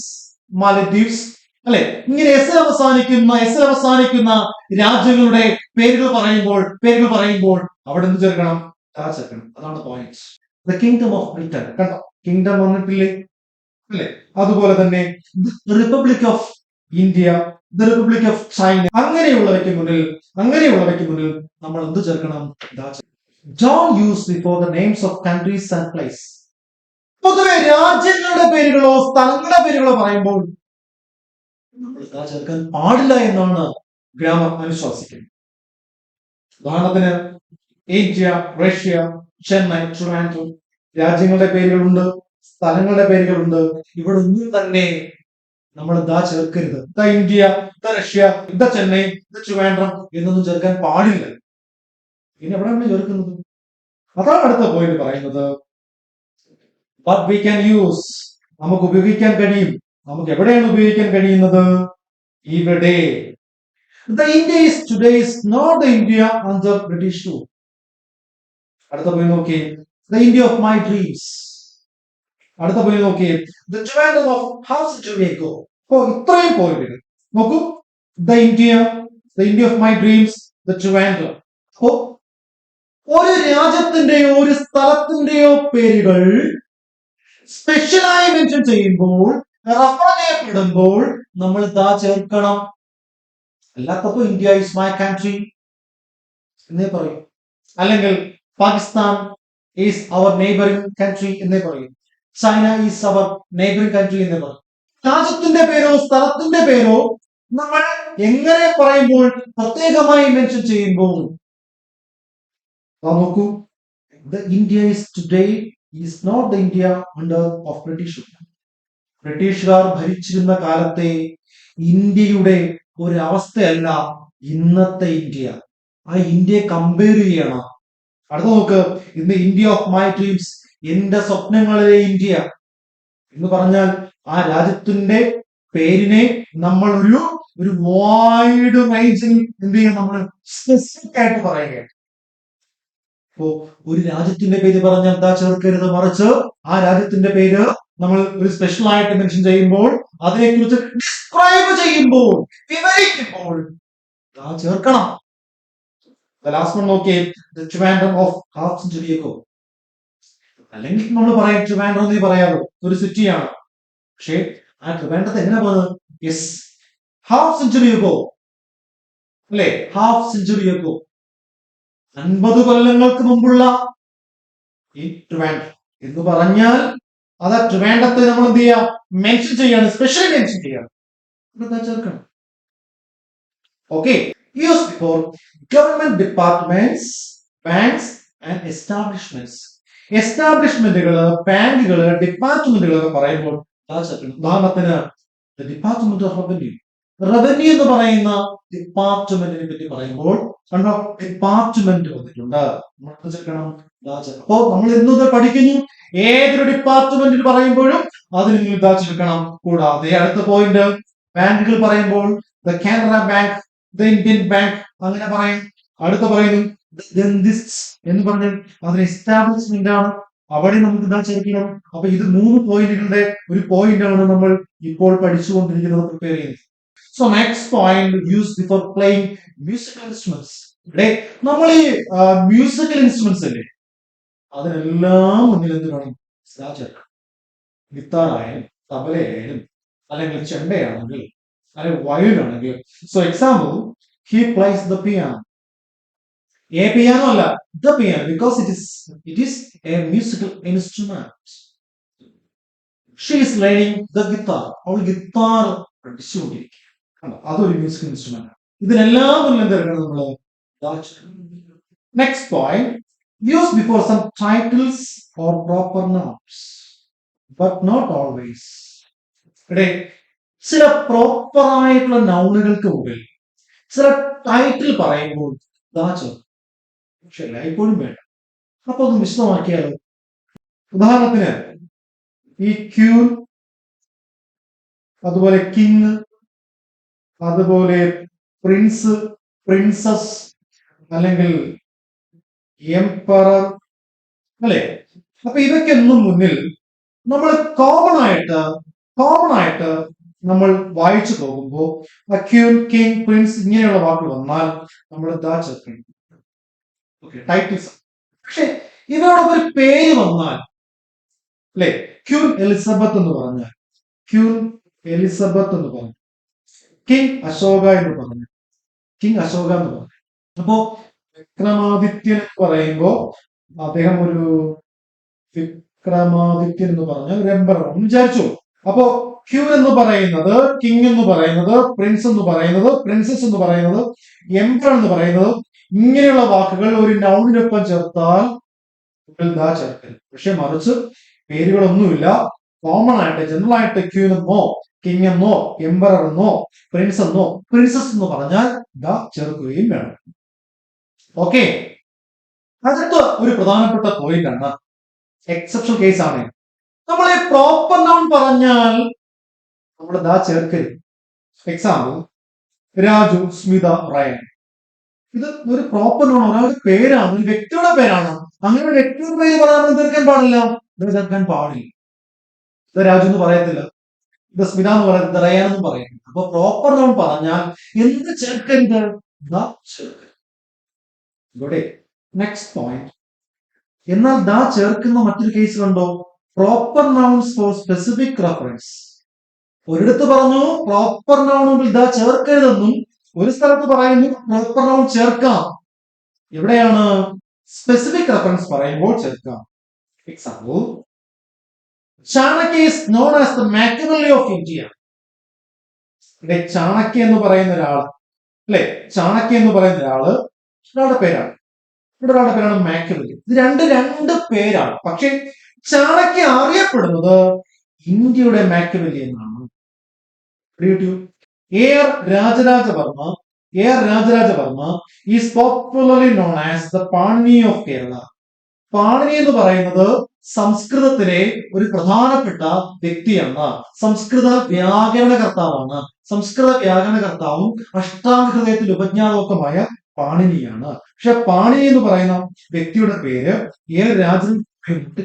മാലദ്വീപ്സ് അല്ലെ, ഇങ്ങനെ എസിൽ അവസാനിക്കുന്ന രാജ്യങ്ങളുടെ പേരുകൾ പറയുമ്പോൾ അവിടെ എന്ത് ചേർക്കണം? ചേർക്കണം. അതാണ് point. The Kingdom of Britain, കണ്ടോ, കിങ്ഡം വന്നിട്ടില്ലേ അല്ലെ. അതുപോലെ തന്നെ Republic of India, the Republic of China, അങ്ങനെയുള്ളവയ്ക്ക് മുന്നിൽ നമ്മൾ എന്ത് ചേർക്കണം? Don't use before the names of countries and place. പൊതുവെ രാജ്യങ്ങളുടെ പേരുകളോ സ്ഥലങ്ങളുടെ പേരുകളോ പറയുമ്പോൾ നമ്മൾ ചേർക്കാൻ പാടില്ല എന്നാണ് ഗ്രാമർ അനുശാസിക്കുന്നത്. ഉദാഹരണത്തിന് ഇന്ത്യ, റഷ്യ, ചെന്നൈ, ട്രിവാൻഡ്രം, രാജ്യങ്ങളുടെ പേരുകളുണ്ട്, സ്ഥലങ്ങളുടെ പേരുകളുണ്ട്. ഇവിടെ ഒന്നും തന്നെ നമ്മൾ ദാ ചേർക്കരുത്. The India, the Russia, the Chennai, the Trivandrum എന്നൊന്നും ചേർക്കാൻ പാടില്ല. ഇനി എവിടെയാണ് ചേർക്കുന്നത്? അതാണ് അടുത്ത പോയിന്റ് പറയുന്നത്. ബട്ട് വി ക്യാൻ യൂസ്, നമുക്ക് ഉപയോഗിക്കാൻ കഴിയും. നമുക്ക് എവിടെയാണ് ഉപയോഗിക്കാൻ കഴിയുന്നത്? ഇവിടെ. The India is today is not the India under British rule. അടുത്ത പോയിന്റ് നോക്കി, the India of my dreams. അടുത്ത പോയിന്റ് നോക്കി, the Trivandrum of house to way go. അപ്പോ ഇത്രയും പോയിന്റുകൾ നോക്കൂ. The India of my dreams, the Trivandrum. അപ്പോ ഒരു രാജ്യത്തിന്റെയോ ഒരു സ്ഥലത്തിന്റെയോ പേരുകൾ സ്പെഷ്യലായി മെൻഷൻ ചെയ്യുമ്പോൾ, റഫർ ചെയ്യപ്പെടുമ്പോൾ നമ്മൾ ദാ ചേർക്കണം. അല്ലാത്തപ്പോ ഇന്ത്യ ഈസ് മൈ കൺട്രി എന്നേ പറയും, അല്ലെങ്കിൽ Pakistan is our neighbouring country എന്നേ പറയും, China is our neighbouring country എന്നേ പറയും. രാജ്യത്തിന്റെ പേരോ സ്ഥലത്തിന്റെ പേരോ നമ്മൾ എങ്ങനെ പറയുമ്പോൾ, പ്രത്യേകമായി മെൻഷൻ ചെയ്യുമ്പോൾ നോക്കൂ, the India is today is not the India under of British. ബ്രിട്ടീഷുകാർ ഭരിച്ചിരുന്ന കാലത്തെ ഇന്ത്യയുടെ ഒരു അവസ്ഥയല്ല ഇന്നത്തെ ഇന്ത്യ. ആ ഇന്ത്യയെ കമ്പയർ ചെയ്യണം. അടുത്ത നോക്ക്, in the India of my dreams, എന്റെ സ്വപ്നങ്ങളിലെ ഇന്ത്യ എന്ന് പറഞ്ഞാൽ ആ രാജ്യത്തിന്റെ പേരിനെ നമ്മൾ ഒരു വൈഡ് റേഞ്ചിൽ എന്ത് ചെയ്യാം, നമ്മൾ സ്പെസിഫിക് ആയിട്ട് പറയുകയാണ്. അപ്പോ ഒരു രാജ്യത്തിന്റെ പേര് പറഞ്ഞാൽ എന്താ ചേർക്കരുത്, മറിച്ച് ആ രാജ്യത്തിന്റെ പേര് നമ്മൾ ഒരു സ്പെഷ്യൽ ആയിട്ട് മെൻഷൻ ചെയ്യുമ്പോൾ, അതിനെക്കുറിച്ച് ഡിസ്ക്രൈബ് ചെയ്യുമ്പോൾ, വിവരിക്കുമ്പോൾ ചേർക്കണം. ലാസ്റ്റ് വൺ നോക്കിയേ, Trivandrum of half century ago. അല്ലെങ്കിൽ നമ്മൾ പറയാം ട്രിവാൻഡ്രം എന്നേ പറയാമോ, ഒരു സിറ്റിയാണ്. പക്ഷേ ആ ട്രിവാൻഡ്രത്തെ എങ്ങനെ പറഞ്ഞത്? യെസ്, ഹാഫ് സെഞ്ചുറി അഗോ അല്ലെ, ഹാഫ് സെഞ്ചുറി അഗോ, 50 കൊല്ലങ്ങൾക്ക് മുമ്പുള്ള ഈ ട്രിവാൻഡ്രം എന്ന് പറഞ്ഞാൽ അത് ട്രിവാൻഡ്രത്തെ നമ്മൾ എന്ത് ചെയ്യാം, മെൻഷൻ ചെയ്യാണ്, സ്പെഷ്യലി മെൻഷൻ ചെയ്യാണ്. ചേർക്കണം. Okay, use before government departments, banks and establishments. എസ്റ്റാബ്ലിഷ്മെന്റുകള്, ബാങ്കുകള്, ഡിപ്പാർട്ട്മെന്റുകൾ ഒക്കെ പറയുമ്പോൾ ഉദാഹരണത്തിന് ഡിപ്പാർട്ട്മെന്റ് ഓഫ് റവന്യൂ, റവന്യൂ എന്ന് പറയുന്ന ഡിപ്പാർട്ട്മെന്റിനെ പറ്റി പറയുമ്പോൾ കണ്ടോ, ഡിപ്പാർട്ട്മെന്റ് വന്നിട്ടുണ്ട്. അപ്പോ നമ്മൾ ഇന്നത് പഠിക്കുന്നു, ഏതൊരു ഡിപ്പാർട്ട്മെന്റിൽ പറയുമ്പോഴും അതിന് നിങ്ങൾ ചേർക്കണം. കൂടാതെ അടുത്ത പോയിന്റ്, ബാങ്കുകൾ പറയുമ്പോൾ the Canara bank, the Indian bank അങ്ങനെ പറയും. അടുത്ത പറയുന്നു ദന്തിസ്റ്റ് എന്ന് പറഞ്ഞാൽ അതിന് എസ്റ്റാബ്ലിഷ്മെന്റ് ആണ്, അവിടെ നമുക്ക് ചേർക്കണം. അപ്പൊ ഇത് 3 പോയിന്റുകളുടെ ഒരു പോയിന്റ് ആണ് നമ്മൾ ഇപ്പോൾ പഠിച്ചുകൊണ്ടിരിക്കുന്നത്, പ്രിപ്പയർ ചെയ്യുന്നത്. So next point, use before playing musical instruments. ഇവിടെ നമ്മൾ ഈ മ്യൂസിക്കൽ ഇൻസ്ട്രുമെന്റ്സ് അല്ലേ, അതിനെല്ലാം മുന്നിൽ എന്ത് വേണം, ചേർക്കണം. ഗിത്താർ ആയാലും തബലയായാലും അല്ലെങ്കിൽ ചെണ്ടയാണെങ്കിൽ അല്ലെങ്കിൽ വയലിൻ ആണെങ്കിൽ. So example, he place the piano. A piano അല്ല, the piano, because it is a musical instrument. She is learning the guitar. അവൾ ഗിത്താർ പഠിച്ചുകൊണ്ടിരിക്കുകയാണ്. അതൊരു മ്യൂസിക്കൽ ഇൻസ്ട്രുമെന്റ് ആണ്. ഇതിനെല്ലാം മുന്നിൽ എന്തെടുക്കണം നമ്മള്. Next point, use before some titles or proper nouns, but not always. ഇവിടെ ചില പ്രോപ്പർ ആയിട്ടുള്ള നൗണുകൾക്ക് മുമ്പിൽ ചില ടൈറ്റിൽ പറയുമ്പോൾ പക്ഷെ എല്ലായ്പ്പോഴും വേണ്ട. അപ്പൊ ഒന്ന് വിശദമാക്കിയാലോ. ഉദാഹരണത്തിന് ഈ ക്യൂൻ, അതുപോലെ കിങ്, അതുപോലെ പ്രിൻസ്, പ്രിൻസസ്, അല്ലെങ്കിൽ എംപറർ അല്ലെ. അപ്പൊ ഇവയ്ക്കൊന്നും മുന്നിൽ നമ്മൾ കോമൺ ആയിട്ട് നമ്മൾ വായിച്ചു പോകുമ്പോൾ ക്യൂൻ, കിങ്, പ്രിൻസ് ഇങ്ങനെയുള്ള വാക്കുകൾ വന്നാൽ നമ്മൾ ചേർക്കണം. ടൈറ്റിൽസ്. പക്ഷെ ഇവരോടൊപ്പം ഒരു പേര് വന്നാൽ അല്ലെ, ക്യൂൻ എലിസബത്ത് എന്ന് പറഞ്ഞാൽ, ക്യൂൻ എലിസബത്ത് എന്ന് പറഞ്ഞു, കിങ് അശോക എന്ന് പറഞ്ഞു, കിങ് അശോക എന്ന് പറഞ്ഞു. അപ്പോ വിക്രമാദിത്യൻ എന്ന് പറയുമ്പോ അദ്ദേഹം ഒരു വിക്രമാദിത്യൻ എന്ന് പറഞ്ഞ ഒരു എംപറർ എന്ന് വിചാരിച്ചു. അപ്പോ ക്യൂൻ എന്ന് പറയുന്നത്, കിങ് എന്ന് പറയുന്നത്, പ്രിൻസ് എന്ന് പറയുന്നത്, പ്രിൻസസ് എന്ന് പറയുന്നത്, എംപറർ എന്ന് പറയുന്നത്, ഇങ്ങനെയുള്ള വാക്കുകൾ ഒരു നൗണിനൊപ്പം ചേർത്താൽ ചേർക്കൽ. പക്ഷെ മറിച്ച് പേരുകളൊന്നുമില്ല, കോമൺ ആയിട്ട് ജനറൽ ആയിട്ട് ക്യൂൻ എന്നോ കിങ് എന്നോ എംപറർ എന്നോ പ്രിൻസ് എന്നോ പ്രിൻസസ് എന്ന് പറഞ്ഞാൽ ചേർക്കുകയും വേണം. ഓക്കെ, അടുത്ത ഒരു പ്രധാനപ്പെട്ട പോയിന്റ് ആണ്, എക്സെപ്ഷൻ കേസ് ആണ്. നമ്മൾ ഈ പ്രോപ്പർ നൗൺ പറഞ്ഞാൽ നമ്മൾ ചേർക്കരുത്. എക്സാമ്പിൾ, രാജു, സ്മിത, റയൻ. ഇത് ഒരു പ്രോപ്പർ നൗൺ, ഒരാളുടെ പേരാണ്, ഒരു വ്യക്തിയുടെ പേരാണ്. അങ്ങനെ ഒരു വ്യക്തിയുടെ പേര് പറയാൻ തീർക്കാൻ പാടില്ല, ചേർക്കാൻ പാടില്ല. ഇത് രാജു എന്ന് പറയത്തില്ല, ഇത് സ്മിത എന്ന് പറയത്തില്ല, റയാൻ എന്ന് പറയത്തില്ല. അപ്പൊ പ്രോപ്പർ നൗൺ പറഞ്ഞാൽ എന്ത് ചേർക്കരുത്, ചേർക്കരുത്. ഇവിടെ നെക്സ്റ്റ് പോയിന്റ്, എന്നാൽ ചേർക്കുന്ന മറ്റൊരു കേസ് കണ്ടോ, proper nouns four specific reference. ഒരിടത്ത് പറഞ്ഞു പ്രോപ്പർ നൗണുകൾ ചേർക്കരുതെന്നും, ഒരു സ്ഥലത്ത് പറയുന്നു പ്രോപ്പർ നൗൺ ചേർക്കാം. എവിടെയാണ് സ്പെസിഫിക് റെഫറൻസ് പറയുമ്പോൾ ചേർക്കാം. Example, Chanakya is known as the Machiavelli of India. ഇവിടെ ചാണക്യ എന്ന് പറയുന്ന ഒരാൾ അല്ലെ, ചാണക്യ എന്ന് പറയുന്ന ഒരാളുടെ പേരാണ്. ഇവിടെ ഒരാളുടെ പേരാണ് മാക്കിയവെല്ലി. ഇത് രണ്ട് പേരാണ്. പക്ഷെ ചാണക്യ അറിയപ്പെടുന്നത് ഇന്ത്യയുടെ മാക്കിയവെല്ലി എന്നാണ്. AR Raja Raja Varma A. R. Rajarajavarma is popularly known as the Panini of Kerala. Panini എന്ന് പറയുന്നത് സംസ്കൃതത്തിലെ ഒരു പ്രധാനപ്പെട്ട വ്യക്തിയാണ്. സംസ്കൃത വ്യാകരണകർത്താവാണ്. സംസ്കൃത വ്യാകരണകർത്താവും അഷ്ടാംഗ ഹൃദയത്തിൽ ഉപജ്ഞാതാവുമായ പാണിനിയാണ്. പക്ഷെ പാണിനി എന്ന് പറയുന്ന വ്യക്തിയുടെ പേര് A. Rajan connect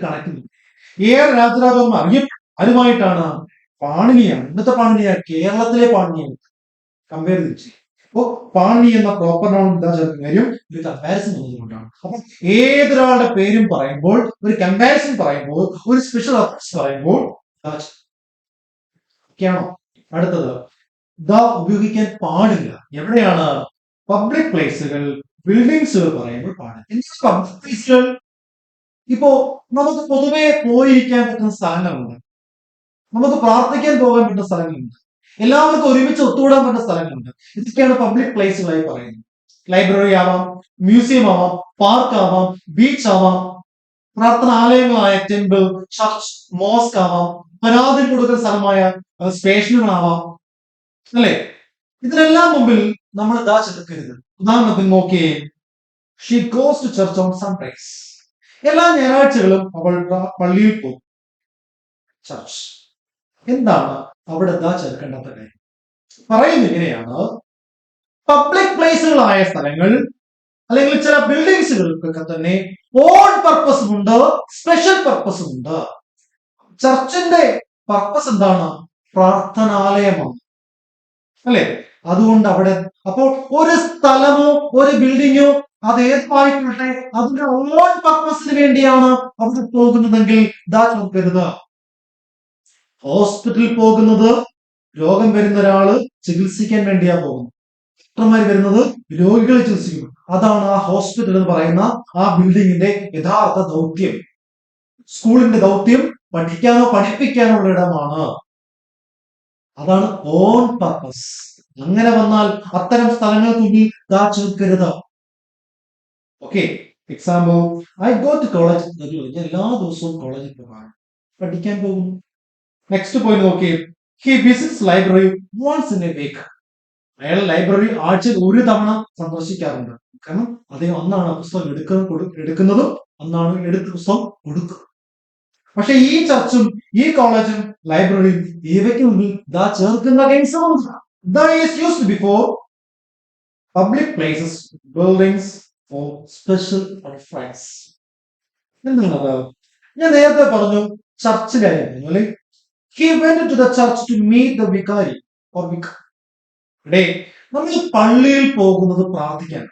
A. R. Rajarajavarma ആരുമായിട്ടാണ്? പാണിനിയാണ്. ഇന്നത്തെ പാണിനിയാണ്, കേരളത്തിലെ പാണിനിയാണ്. കമ്പയർ ചെയ്തു. അപ്പോ പാണി എന്ന പ്രോപ്പർ നോൺ എന്താ ചേർക്കുന്ന കാര്യം ഒരു കമ്പാരിസൺ വന്നതുകൊണ്ടാണ്. അപ്പൊ ഏതൊരാളുടെ പേരും പറയുമ്പോൾ, ഒരു കമ്പാരിസൺ പറയുമ്പോൾ, ഒരു സ്പെഷ്യൽ റെഫറൻസ് പറയുമ്പോൾ ഒക്കെയാണോ? അടുത്തത് ദ ഉപയോഗിക്കാൻ പാടില്ല. എവിടെയാണ്? പബ്ലിക് പ്ലേസുകൾ, ബിൽഡിങ്സുകൾ പറയുമ്പോൾ പാടില്ല. പബ്ലിക് പ്ലേസുകൾ ഇപ്പോ നമുക്ക് പൊതുവെ പോയിരിക്കാൻ പറ്റുന്ന സ്ഥലങ്ങളുണ്ട്, നമുക്ക് പ്രാർത്ഥിക്കാൻ പോകാൻ പറ്റുന്ന സ്ഥലങ്ങളുണ്ട്, എല്ലാവർക്കും ഒരുമിച്ച് ഒത്തുകൂടാൻ പറ്റുന്ന സ്ഥലങ്ങളുണ്ട്. ഇതൊക്കെയാണ് പബ്ലിക് പ്ലേസുകളായി പറയുന്നത്. ലൈബ്രറി ആവാം, മ്യൂസിയം ആവാം, പാർക്ക് ആവാം, ബീച്ച് ആവാം, പ്രാർത്ഥനാലയങ്ങളായ ടെമ്പിൾ, ചർച്ച്, മോസ്ക് ആവാം, പരാതി കൊടുക്കുന്ന സ്ഥലമായ സ്റ്റേഷനുകളാവാം, അല്ലെ? ഇതിനെല്ലാം മുമ്പിൽ നമ്മൾ ഇതാ ചേർക്കരുത്. ഉദാഹരണത്തിന് നോക്കിയേ, she goes to church on Sundays. എല്ലാ ഞായറാഴ്ചകളും അവൾ പള്ളിയിൽ പോകും. ചർച്ച് എന്താണ് അവിടെ ദാ ചേർക്കേണ്ടാത്ത കാര്യം? പറയുന്നത് ഇങ്ങനെയാണ്, പബ്ലിക് പ്ലേസുകളായ സ്ഥലങ്ങൾ അല്ലെങ്കിൽ ചില ബിൽഡിങ്സുകൾക്കൊക്കെ തന്നെ ഓൺ പർപ്പസും ഉണ്ട്, സ്പെഷ്യൽ പർപ്പസും ഉണ്ട്. ചർച്ചിന്റെ പർപ്പസ് എന്താണ്? പ്രാർത്ഥനാലയമാണ്, അല്ലെ? അതുകൊണ്ട് അവിടെ അപ്പോൾ ഒരു സ്ഥലമോ ഒരു ബിൽഡിങ്ങോ അത് ഏതായിട്ടെ അതിന്റെ ഓൺ പർപ്പസിന് വേണ്ടിയാണ് അവിടെ പോകുന്നതെങ്കിൽ ദാ നോക്കരുത്. ഹോസ്പിറ്റലിൽ പോകുന്നത് രോഗം വരുന്ന ഒരാള് ചികിത്സിക്കാൻ വേണ്ടിയാ പോകുന്നത്. ഡോക്ടർമാർ വരുന്നത് രോഗികളെ ചികിത്സിക്കുന്നു. അതാണ് ആ ഹോസ്പിറ്റൽ എന്ന് പറയുന്ന ആ ബിൽഡിങ്ങിന്റെ യഥാർത്ഥ ദൗത്യം. സ്കൂളിന്റെ ദൗത്യം പഠിക്കാനോ പഠിപ്പിക്കാനോ ഉള്ള ഇടമാണ്. അതാണ് ഓൺ പർപ്പസ്. അങ്ങനെ വന്നാൽ അത്തരം സ്ഥലങ്ങൾക്ക് ദാ ചേർക്കരുത്. Okay, example, I go to college. ഞാൻ എല്ലാ ദിവസവും കോളേജിൽ പോകാൻ പഠിക്കാൻ പോകുന്നു. നെക്സ്റ്റ് പോയിന്റ് നോക്കി, he visits library once in a week. അയാൾ ലൈബ്രറി ആഴ്ചയിൽ ഒരു തവണ സന്ദർശിക്കാറുണ്ട്. കാരണം അദ്ദേഹം അന്നാണ് പുസ്തകം എടുക്കുന്നതും അന്നാണ് എടുത്ത പുസ്തകം കൊടുക്കുക. പക്ഷെ ഈ ചർച്ചും ഈ കോളേജും ലൈബ്രറിയും ഇവയ്ക്ക് മുമ്പിൽ ദാ ചേർക്കുന്ന before public places, buildings for special reference. എന്താണത്? ഞാൻ നേരത്തെ പറഞ്ഞു ചർച്ചിലെ കാര്യം അല്ലെ. He went to the church to meet the vicary or vicar. നമ്മൾ പള്ളിയിൽ പോകുന്നത് പ്രാർത്ഥിക്കാൻ.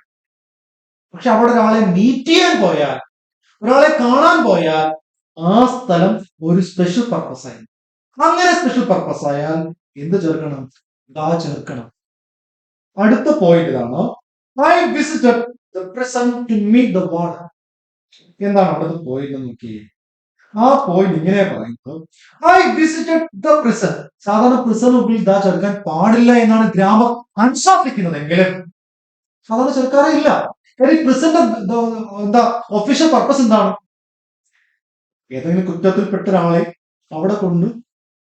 പക്ഷെ അവിടെ ഒരാളെ മീറ്റ് ചെയ്യാൻ പോയാൽ, ഒരാളെ കാണാൻ പോയാൽ ആ സ്ഥലം ഒരു സ്പെഷ്യൽ പർപ്പസ് ആയി. അങ്ങനെ സ്പെഷ്യൽ പർപ്പസ് ആയാൽ എന്ത് ചേർക്കണം? ദാ ചേർക്കണം. അടുത്ത പോയിന്റ് ഇതാണ്, I visited the prison to meet the warden. എന്താണ് അവിടുത്തെ പോയിന്റ് നോക്കിയേ. ആ പോയിന്റ് ഇങ്ങനെ പറയുന്നത്, ഐ വിസിറ്റഡ് ദ പ്രിസൺ. സാധാരണ പ്രിസൺ മുമ്പിൽ ദാ ചേർക്കാൻ പാടില്ല എന്നാണ് ഗ്രാമർ അനുശാസിക്കുന്നതെങ്കിലും സാധാരണ ചേർക്കാറേ ഇല്ല. പ്രിസന്റെ എന്താ ഒഫീഷ്യൽ പർപ്പസ് എന്താണ്? ഏതെങ്കിലും കുറ്റത്തിൽപ്പെട്ട ഒരാളെ അവിടെ കൊണ്ട്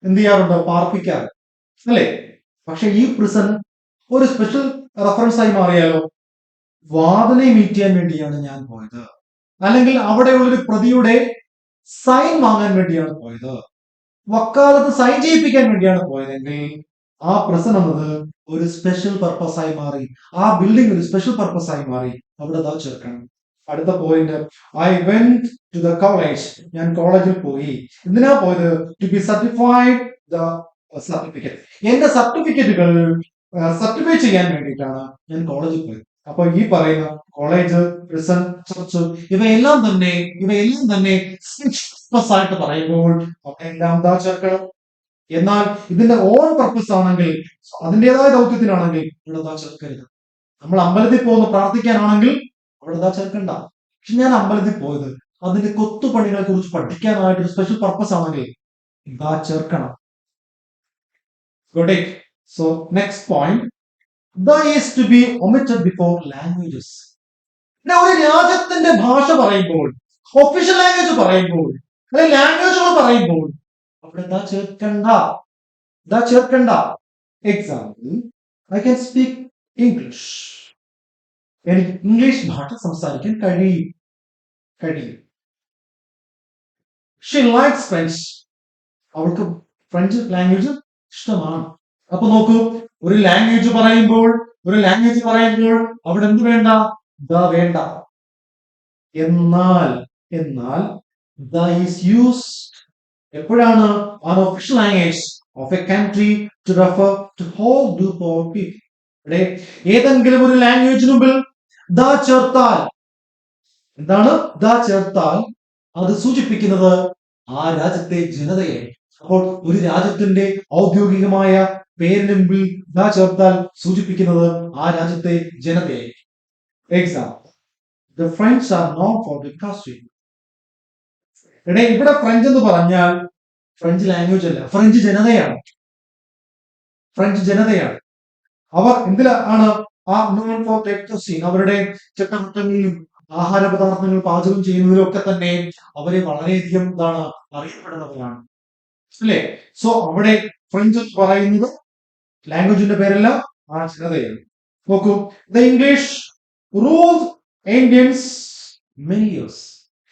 എന്ത് ചെയ്യാറുണ്ട്? പാർപ്പിക്കാറ്, അല്ലെ? പക്ഷെ ഈ പ്രിസൺ ഒരു സ്പെഷ്യൽ റെഫറൻസ് ആയി മാറിയാലോ? വാർഡനെ മീറ്റ് ചെയ്യാൻ വേണ്ടിയാണ് ഞാൻ പോയത്, അല്ലെങ്കിൽ അവിടെയുള്ളൊരു പ്രതിയുടെ സൈൻ വാങ്ങാൻ വേണ്ടിയാണ് പോയത്, വക്കാലത്ത് സൈൻ ചെയ്യിപ്പിക്കാൻ വേണ്ടിയാണ് പോയതെങ്കിൽ ആ പ്രസൻ എന്നത് ഒരു സ്പെഷ്യൽ പർപ്പസ് ആയി മാറി. ആ ബിൽഡിംഗ് ഒരു സ്പെഷ്യൽ പർപ്പസ് ആയി മാറി. അവിടെ ദാ ചേർക്കണം. അടുത്ത point, I went to the college. ഞാൻ കോളേജിൽ പോയി. എന്തിനാ പോയത്? To be certified the certificate. എന്റെ സർട്ടിഫിക്കറ്റുകൾ സർട്ടിഫൈ ചെയ്യാൻ വേണ്ടിയിട്ടാണ് ഞാൻ കോളേജിൽ പോയത്. അപ്പൊ ഈ പറയുന്ന കോളേജ്, പ്രിസൺ, ചർച്ച് ഇവയെല്ലാം തന്നെ പർപ്പസ് ആയിട്ട് പറയുമ്പോൾ അവിടെയെല്ലാം ദാ ചേർക്കണം. എന്നാൽ ഇതിന്റെ ഓൺ പർപ്പസ് ആണെങ്കിൽ, അതിൻ്റെതായ ദൗത്യത്തിനാണെങ്കിൽ ഇവിടെ ദാ ചേർക്കരുത്. നമ്മൾ അമ്പലത്തിൽ പോകുന്ന പ്രാർത്ഥിക്കാനാണെങ്കിൽ അവിടെ ദാ ചേർക്കണ്ട. പക്ഷെ ഞാൻ അമ്പലത്തിൽ പോയത് അതിന്റെ കൊത്തുപണികളെ കുറിച്ച് പഠിക്കാനായിട്ട് ഒരു സ്പെഷ്യൽ പർപ്പസ് ആണെങ്കിൽ ദാ ചേർക്കണം. So next point, the is to be omitted before languages. ഒരു രാജ്യത്തിന്റെ ഭാഷ പറയുമ്പോൾ, ഒഫീഷ്യൽ ലാംഗ്വേജ് പറയുമ്പോൾ, അല്ലെങ്കിൽ ലാംഗ്വേജുകൾ പറയുമ്പോൾ അവിടെ ദാ ചേർക്കണ്ട. Example, I can speak English. എനിക്ക് ഇംഗ്ലീഷ് ഭാഷ സംസാരിക്കാൻ കഴിയും. She likes French. അവൾക്ക് ഫ്രഞ്ച് ലാംഗ്വേജ് ഇഷ്ടമാണ്. അപ്പൊ നോക്കൂ, ഒരു ലാംഗ്വേജ് പറയുമ്പോൾ അവിടെ എന്ത് വേണ്ട? ദ വേണ്ട. എന്നാൽ ദ ഈസ് യൂസ്ഡ് എപ്പോഴാണ്? On official language of a country to refer to whole group of people. ഇവിടെ ഏതെങ്കിലും ഒരു ലാംഗ്വേജിന് മുമ്പിൽ ദ ചേർത്താൽ എന്താണ്? ദ ചേർത്താൽ അത് സൂചിപ്പിക്കുന്നത് ആ രാജ്യത്തെ ജനതയെ. അപ്പോൾ ഒരു രാജ്യത്തിന്റെ ഔദ്യോഗികമായ പേരിന് മുമ്പിൽ ദ ചേർത്താൽ സൂചിപ്പിക്കുന്നത് ആ രാജ്യത്തെ ജനതയെ. Example, the French are known for their costume. ഇവിടെ ഫ്രഞ്ച് എന്ന് പറഞ്ഞാൽ ഫ്രഞ്ച് ലാംഗ്വേജ് അല്ല, ഫ്രഞ്ച് ജനതയാണ്. അവർ എന്തിലാണ് ആ known for their costume? അവരുടെ ചട്ടവട്ടങ്ങളിലും ആഹാര പദാർത്ഥങ്ങൾ പാചകം ചെയ്യുന്നതിലും ഒക്കെ തന്നെ അവരെ വളരെയധികം അറിയപ്പെടുന്നവരാണ്, അല്ലേ? സോ അവിടെ ഫ്രഞ്ച് എന്ന് പറയുന്നത് ലാംഗ്വേജിന്റെ പേരല്ല, ആ ജനതയാണ്. നോക്കൂ, the English ruled Indians many years.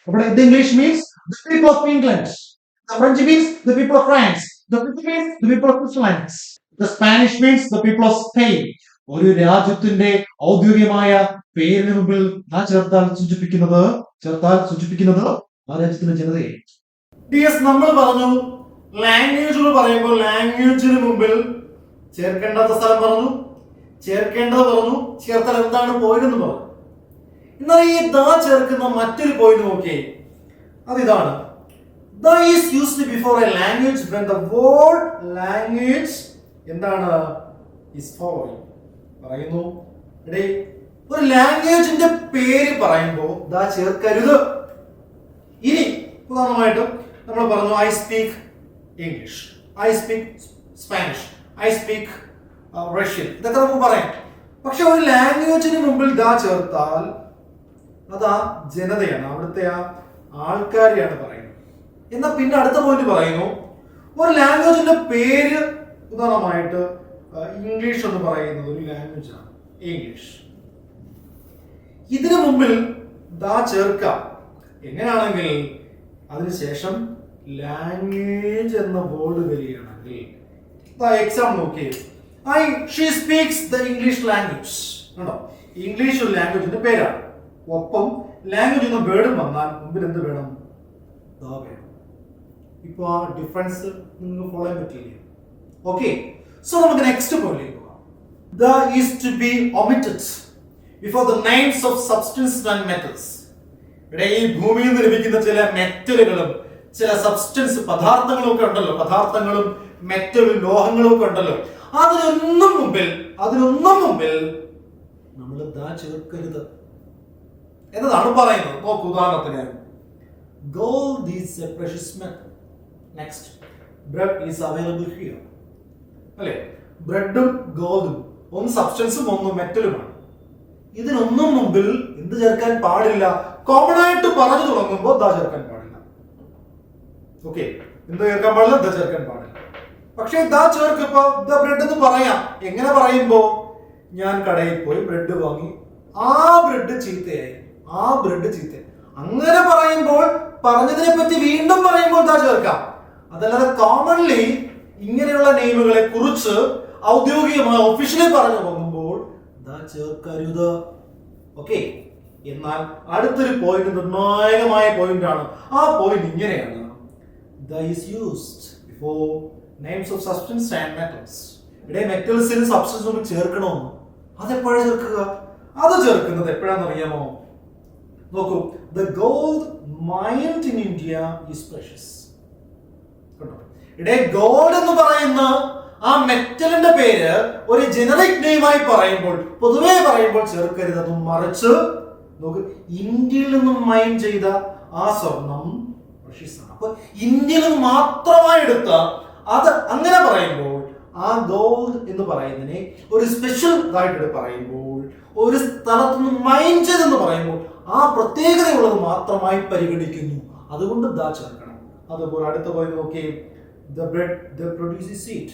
The English means the people of England. The French means the people of France. The British means the people of Switzerland. The Spanish means the people of Spain. ഒരു രാജ്യത്തിന്റെ ഔദ്യോഗികമായ പേരിന് മുമ്പിൽ ചേർത്താൽ സൂചിപ്പിക്കുന്നത് ആ രാജ്യത്തിന്റെ ജനതയെ. നമ്മൾ പറഞ്ഞു ലാംഗ്വേജുകൾ പറയുമ്പോൾ ലാംഗ്വേജിന് മുമ്പിൽ ചേർക്കേണ്ടാത്ത സ്ഥലം പറഞ്ഞു, ചേർക്കേണ്ടത് പറഞ്ഞു, ചേർത്താൽ എന്താണ് പോയിന്റ് എന്ന് പറഞ്ഞു. എന്നാൽ ഈ ദ ചേർക്കുന്ന മറ്റൊരു പോയിന്റ് നോക്കിയേ, അതിതാണ് the is used before a language when the word language എന്താണ് ഈസ് ഫോളോയിങ്. പറയുന്നു ഒരു ലാംഗ്വേജിന്റെ പേര് പറയുമ്പോൾ ദ ചേർക്കരുത്. ഇനി ഉദാഹരണമായിട്ടും നമ്മൾ പറഞ്ഞു I speak English, I speak Spanish, I speak Russian, ഇതൊക്കെ നമുക്ക് പറയാം. പക്ഷെ ഒരു ലാംഗ്വേജിന് മുമ്പിൽ ദ ചേർത്താൽ അത് ആ ജനതയാണ്, അവിടുത്തെ ആ ആൾക്കാരെയാണ് പറയുന്നത്. എന്നാൽ പിന്നെ അടുത്ത പോയിന്റ് പറയുന്നു, ഒരു ലാംഗ്വേജിന്റെ പേര് ഉദാഹരണമായിട്ട് ഇംഗ്ലീഷ് എന്ന് പറയുന്നത് ഒരു ലാംഗ്വേജ് ആണ്, ഇംഗ്ലീഷ്. ഇതിനു മുമ്പിൽ ദാ ചേർക്കാം. എങ്ങനെയാണെങ്കിൽ അതിനുശേഷം ലാംഗ്വേജ് എന്ന വേർഡ് വരികയാണെങ്കിൽ, എക്സാമ്പിൾ നോക്കിയേ, she speaks the English language. കണ്ടോ, ഇംഗ്ലീഷ് ഒരു ലാംഗ്വേജിന്റെ പേരാണ്. ഒപ്പം ലാംഗ്വേജ് എന്ന വേർഡും വന്നാൽ മുമ്പിൽ എന്ത് വേണം? ദാ വേണം. ഇപ്പൊ ആ ഡിഫറൻസ് നിങ്ങൾക്ക് ഫോളോ ചെയ്യാൻ പറ്റില്ലേ? ഓക്കെ, സോ നമുക്ക് നെക്സ്റ്റ് പോയിന്റിലേക്ക് പോകാം. The is to be omitted before the names of substance and metals. ഇവിടെ ഈ ഭൂമിയിൽ നിന്ന് ലഭിക്കുന്ന ചില മെറ്റലുകളും ചില സബ്സ്റ്റൻസ് പദാർത്ഥങ്ങളും ഒക്കെ ഉണ്ടല്ലോ, പദാർത്ഥങ്ങളും മെറ്റലും ലോഹങ്ങളും ഒക്കെ ഉണ്ടല്ലോ, അതിനൊന്നും മുമ്പിൽ നമ്മൾ ദാ ചേർക്കരുത് എന്നതാണ് പറയുന്നത്. നോക്കൂ, ഉദാഹരണത്തിന് gold is a precious metal. Next, bread is available here. അല്ലേ, ബ്രെഡും ഗോൾഡും ഒന്ന് സബ്സ്റ്റൻസും ഒന്ന് മെറ്റലുമാണ്. ഇതിനൊന്നും മുമ്പിൽ എന്ത് ചേർക്കാൻ പാടില്ല? കോമൺ ആയിട്ട് പറഞ്ഞു തുടങ്ങുമ്പോൾ ദാ ചേർക്കാൻ പാടില്ല. ഓക്കെ, എന്ത് ചേർക്കാൻ പാടില്ല? ദാ ചേർക്കാൻ പാടില്ല. പക്ഷേ ദാ ചേർക്കുമ്പോ ദ ബ്രെഡ് എന്ന് പറയാം. എങ്ങനെ പറയുമ്പോ, ഞാൻ കടയിൽ പോയി ബ്രെഡ് വാങ്ങി, ആ ബ്രെഡ് ചീത്തയായി, അങ്ങനെ പറയുമ്പോൾ പറഞ്ഞതിനെ പറ്റി വീണ്ടും പറയുമ്പോൾ ദാ ചേർക്കാം. അതല്ലാതെ കോമൺലി ഇങ്ങനെയുള്ള നെയിമുകളെ കുറിച്ച് ഔദ്യോഗികമായി ഒഫീഷ്യലി പറഞ്ഞു പോകുമ്പോൾ ദാ ചേർക്കരുത്. ഓക്കെ, എന്നാൽ അടുത്തൊരു പോയിന്റ്, നിർണായകമായ പോയിന്റ് ആണ്. ആ പോയിന്റ് ഇങ്ങനെയാണ്, the is used before names of substance and metals. ഇവിടെ മെറ്റൽസിന് സബ്സ്റ്റൻസ് ചേർക്കണമെന്ന്, അതെപ്പോഴാണ് ചേർക്കുക? അത് ചേർക്കുന്നത് എപ്പോഴാണെന്ന് അറിയാമോ? നോക്കൂ, the gold mined in India is precious. ഇവിടെ ഗോൾഡ് എന്ന് പറയുന്ന ആ മെറ്റലിന്റെ പേര് ഒരു ജനറിക് നെയിമായി പറയുമ്പോൾ, പൊതുവെ പറയുമ്പോൾ ചേർക്കരുത്. അതും മറിച്ച് നോക്ക്, ഇന്ത്യയിൽ നിന്നും മൈൻ ചെയ്ത ആ സ്വർണം പ്രഷ്യസ് ആണ്. അപ്പൊ ഇന്ത്യയിൽ നിന്ന് മാത്രമായി എടുത്ത അത് അങ്ങനെ പറയുമ്പോൾ ആ ഗോൾഡ് എന്ന് പറയുന്നതിനെ ഒരു സ്പെഷ്യൽ ആയിട്ട് പറയുമ്പോൾ, ഒരു സ്ഥലത്ത് നിന്ന് മൈൻ ചെയ്തെന്ന് പറയുമ്പോൾ ആ പ്രത്യേകതയുള്ളത് മാത്രമായി പരിഗണിക്കുന്നു. അതുകൊണ്ട് ദാ ചേർക്കണം. അതുപോലെ അടുത്ത പോയി നോക്കി, the bread the produces it.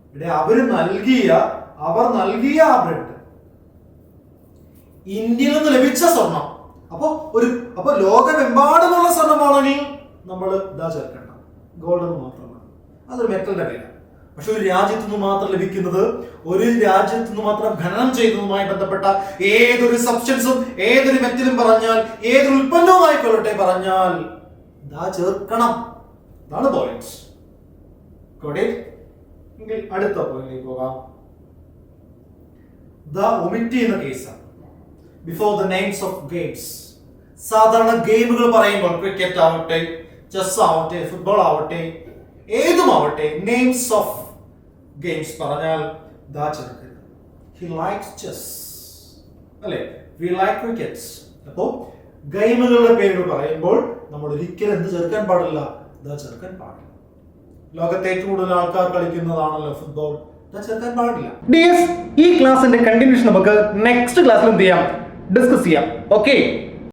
ഇവിടെ അവർ നൽകിയ ആ ബ്രെഡ് ഇന്ത്യയിൽ നിന്ന് ലഭിച്ച സ്വർണം. അപ്പൊ ലോകമെമ്പാടുമുള്ള സ്വർണ്ണമാണെങ്കിൽ നമ്മൾ ഇതാ ചേർക്കണ്ട, ഗോൾഡ് എന്ന് മാത്രമാണ്. അതൊരു മെറ്റലിന്റെ പേരാണ്. പക്ഷെ ഒരു രാജ്യത്തു നിന്ന് മാത്രം ലഭിക്കുന്നത്, ഒരു രാജ്യത്തു നിന്ന് മാത്രം ഖനനം ചെയ്യുന്നതുമായി ബന്ധപ്പെട്ട ഏതൊരു സബ്സ്റ്റൻസും ഏതൊരു മെറ്റലും പറഞ്ഞാൽ, ഏതൊരു ഉൽപ്പന്നവുമായിക്കൊള്ളട്ടെ പറഞ്ഞാൽ ഇതാ ചേർക്കണം. അതാണ് പോയിന്റ്. എങ്കിൽ അടുത്ത പോയിന്റിലേക്ക് പോകാം. ഒമിറ്റ് ചെയ്യുന്ന കേസാണ് before the names of games. സാധാരണ ഗെയിമുകൾ പറയുമ്പോൾ ക്രിക്കറ്റ് ആവട്ടെ, ചെസ് ആവട്ടെ, ഫുട്ബോൾ ആവട്ടെ, ഏതുമാവട്ടെ, നെയിംസ് ഓഫ് ഗെയിംസ് പറഞ്ഞാൽ ദാ ചേർക്കരുത്. ഹി ലൈക്സ് ചെസ് അല്ലെ, വി ലൈക്ക് ക്രിക്കറ്റ്. അപ്പോ ഗെയിമുകളുടെ പേരുകൾ പറയുമ്പോൾ നമ്മൾ ഒരിക്കലും എന്ത് ചേർക്കാൻ പാടില്ല, ദാ ചേർക്കാൻ പാടില്ല. ലോകത്തെ ഏറ്റവും കൂടുതൽ ആൾക്കാർ കളിക്കുന്നതാണല്ലോ ഫുട്ബോൾ, ചേർക്കാൻ പാടില്ല. ഡിയസ്, ഈ ക്ലാസിന്റെ കണ്ടിന്യൂഷൻ നമുക്ക് നെക്സ്റ്റ് ക്ലാസ്സിൽ എന്ത് ചെയ്യാം, ഡിസ്കസ് ചെയ്യാം. ഓക്കെ.